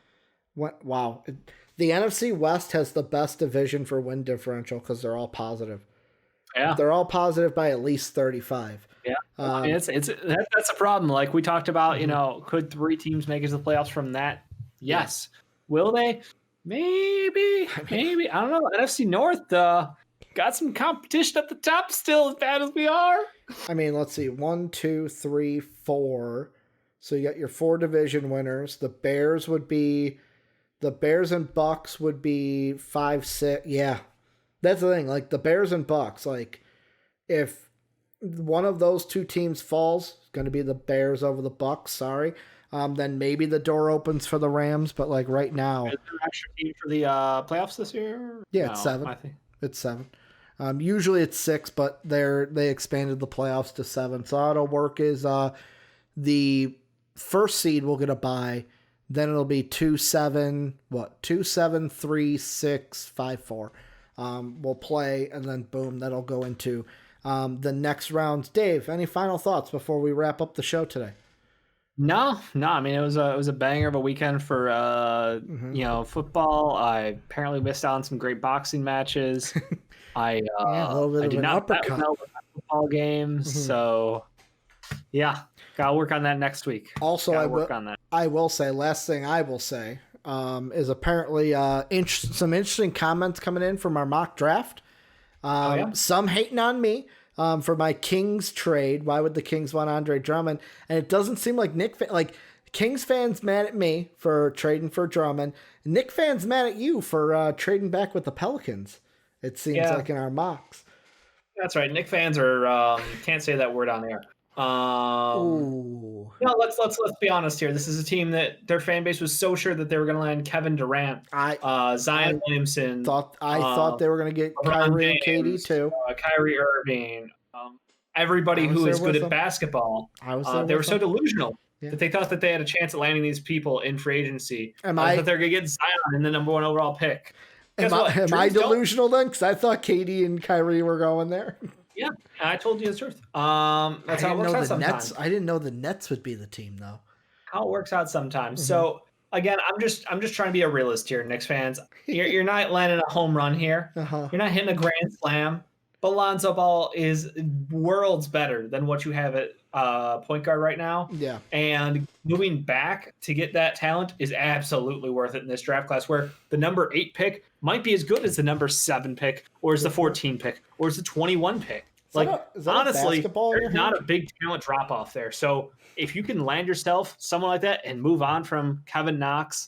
Wow, the NFC West has the best division for win differential because they're all positive. Yeah, they're all positive by at least 35. Yeah, I mean, that's a problem. Like we talked about, could 3 teams make it to the playoffs from that? Yes. Yeah. Will they? Maybe. I don't know. NFC North got some competition at the top still, as bad as we are. I mean, let's see. 1, 2, 3, 4. So you got your 4 division winners. The Bears and Bucks would be 5, 6. Yeah. That's the thing. Like, the Bears and Bucks, like, if one of those 2 teams falls, it's going to be the Bears over the Bucks. Sorry. Then maybe the door opens for the Rams, but, like, right now, is there an extra team for the playoffs this year? Yeah, it's 7. It's 7. Usually it's 6, but they expanded the playoffs to 7. So how it'll work is the first seed will get a bye. Then it'll be 2, 7, 3, 6, 5, 4. We'll play, and then boom, that'll go into the next rounds. Dave, any final thoughts before we wrap up the show today? No. I mean, it was a banger of a weekend for football. I apparently missed out on some great boxing matches. I did not bet with football games, so yeah, gotta work on that next week. Also, I will say, last thing I will say is apparently some interesting comments coming in from our mock draft. Some hating on me for my Kings trade. Why would the Kings want Andre Drummond? And it doesn't seem like Kings fans mad at me for trading for Drummond. Nick fans mad at you for trading back with the Pelicans. It seems like in our mocks. That's right. Nick fans are can't say that word on air. No, let's be honest here. This is a team that their fan base was so sure that they were going to land Kevin Durant, Zion Williamson. I thought they were going to get Kyrie and KD too. Kyrie Irving. Everybody who is good at basketball. They were so delusional that they thought that they had a chance at landing these people in free agency. That they're going to get Zion in the number 1 overall pick. Am I delusional then? Because I thought KD and Kyrie were going there. Yeah, I told you the truth. That's how it works out sometimes. I didn't know the Nets would be the team, though. How it works out sometimes. Mm-hmm. So again, I'm just trying to be a realist here, Knicks fans. You're not landing a home run here. You're not hitting a grand slam. But Lonzo Ball is worlds better than what you have at point guard right now. Yeah. And moving back to get that talent is absolutely worth it in this draft class, where the number 8 pick might be as good as the number 7 pick, or as the 14 pick, or as the 21 pick. Honestly, there's not a big talent drop off there. So if you can land yourself someone like that and move on from Kevin Knox,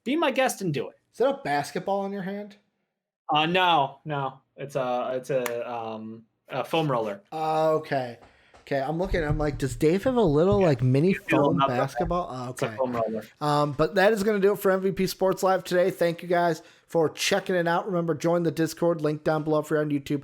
be my guest and do it. Is that a basketball in your hand? No. It's a foam roller. Okay. I'm looking. I'm like, does Dave have a little mini foam basketball? Okay. It's a foam roller. But that is going to do it for MVP Sports Live today. Thank you guys for checking it out. Remember, join the Discord. Link down below if you're on YouTube.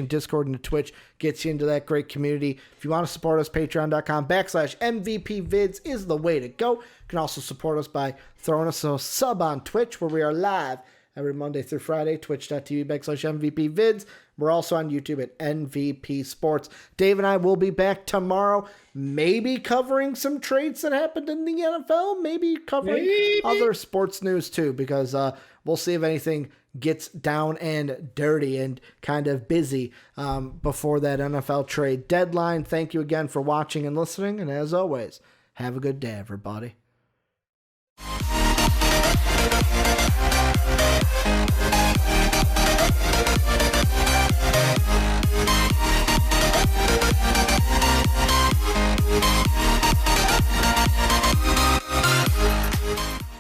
!Discord and Twitch gets you into that great community. If you want to support us, patreon.com/MVPvids is the way to go. You can also support us by throwing us a sub on Twitch, where we are live every Monday through Friday, twitch.tv/MVPvids. We're also on YouTube at MVP Sports. Dave and I will be back tomorrow, maybe covering some trades that happened in the NFL, maybe covering other sports news too, because we'll see if anything gets down and dirty and kind of busy before that NFL trade deadline. Thank you again for watching and listening, and as always, have a good day, everybody.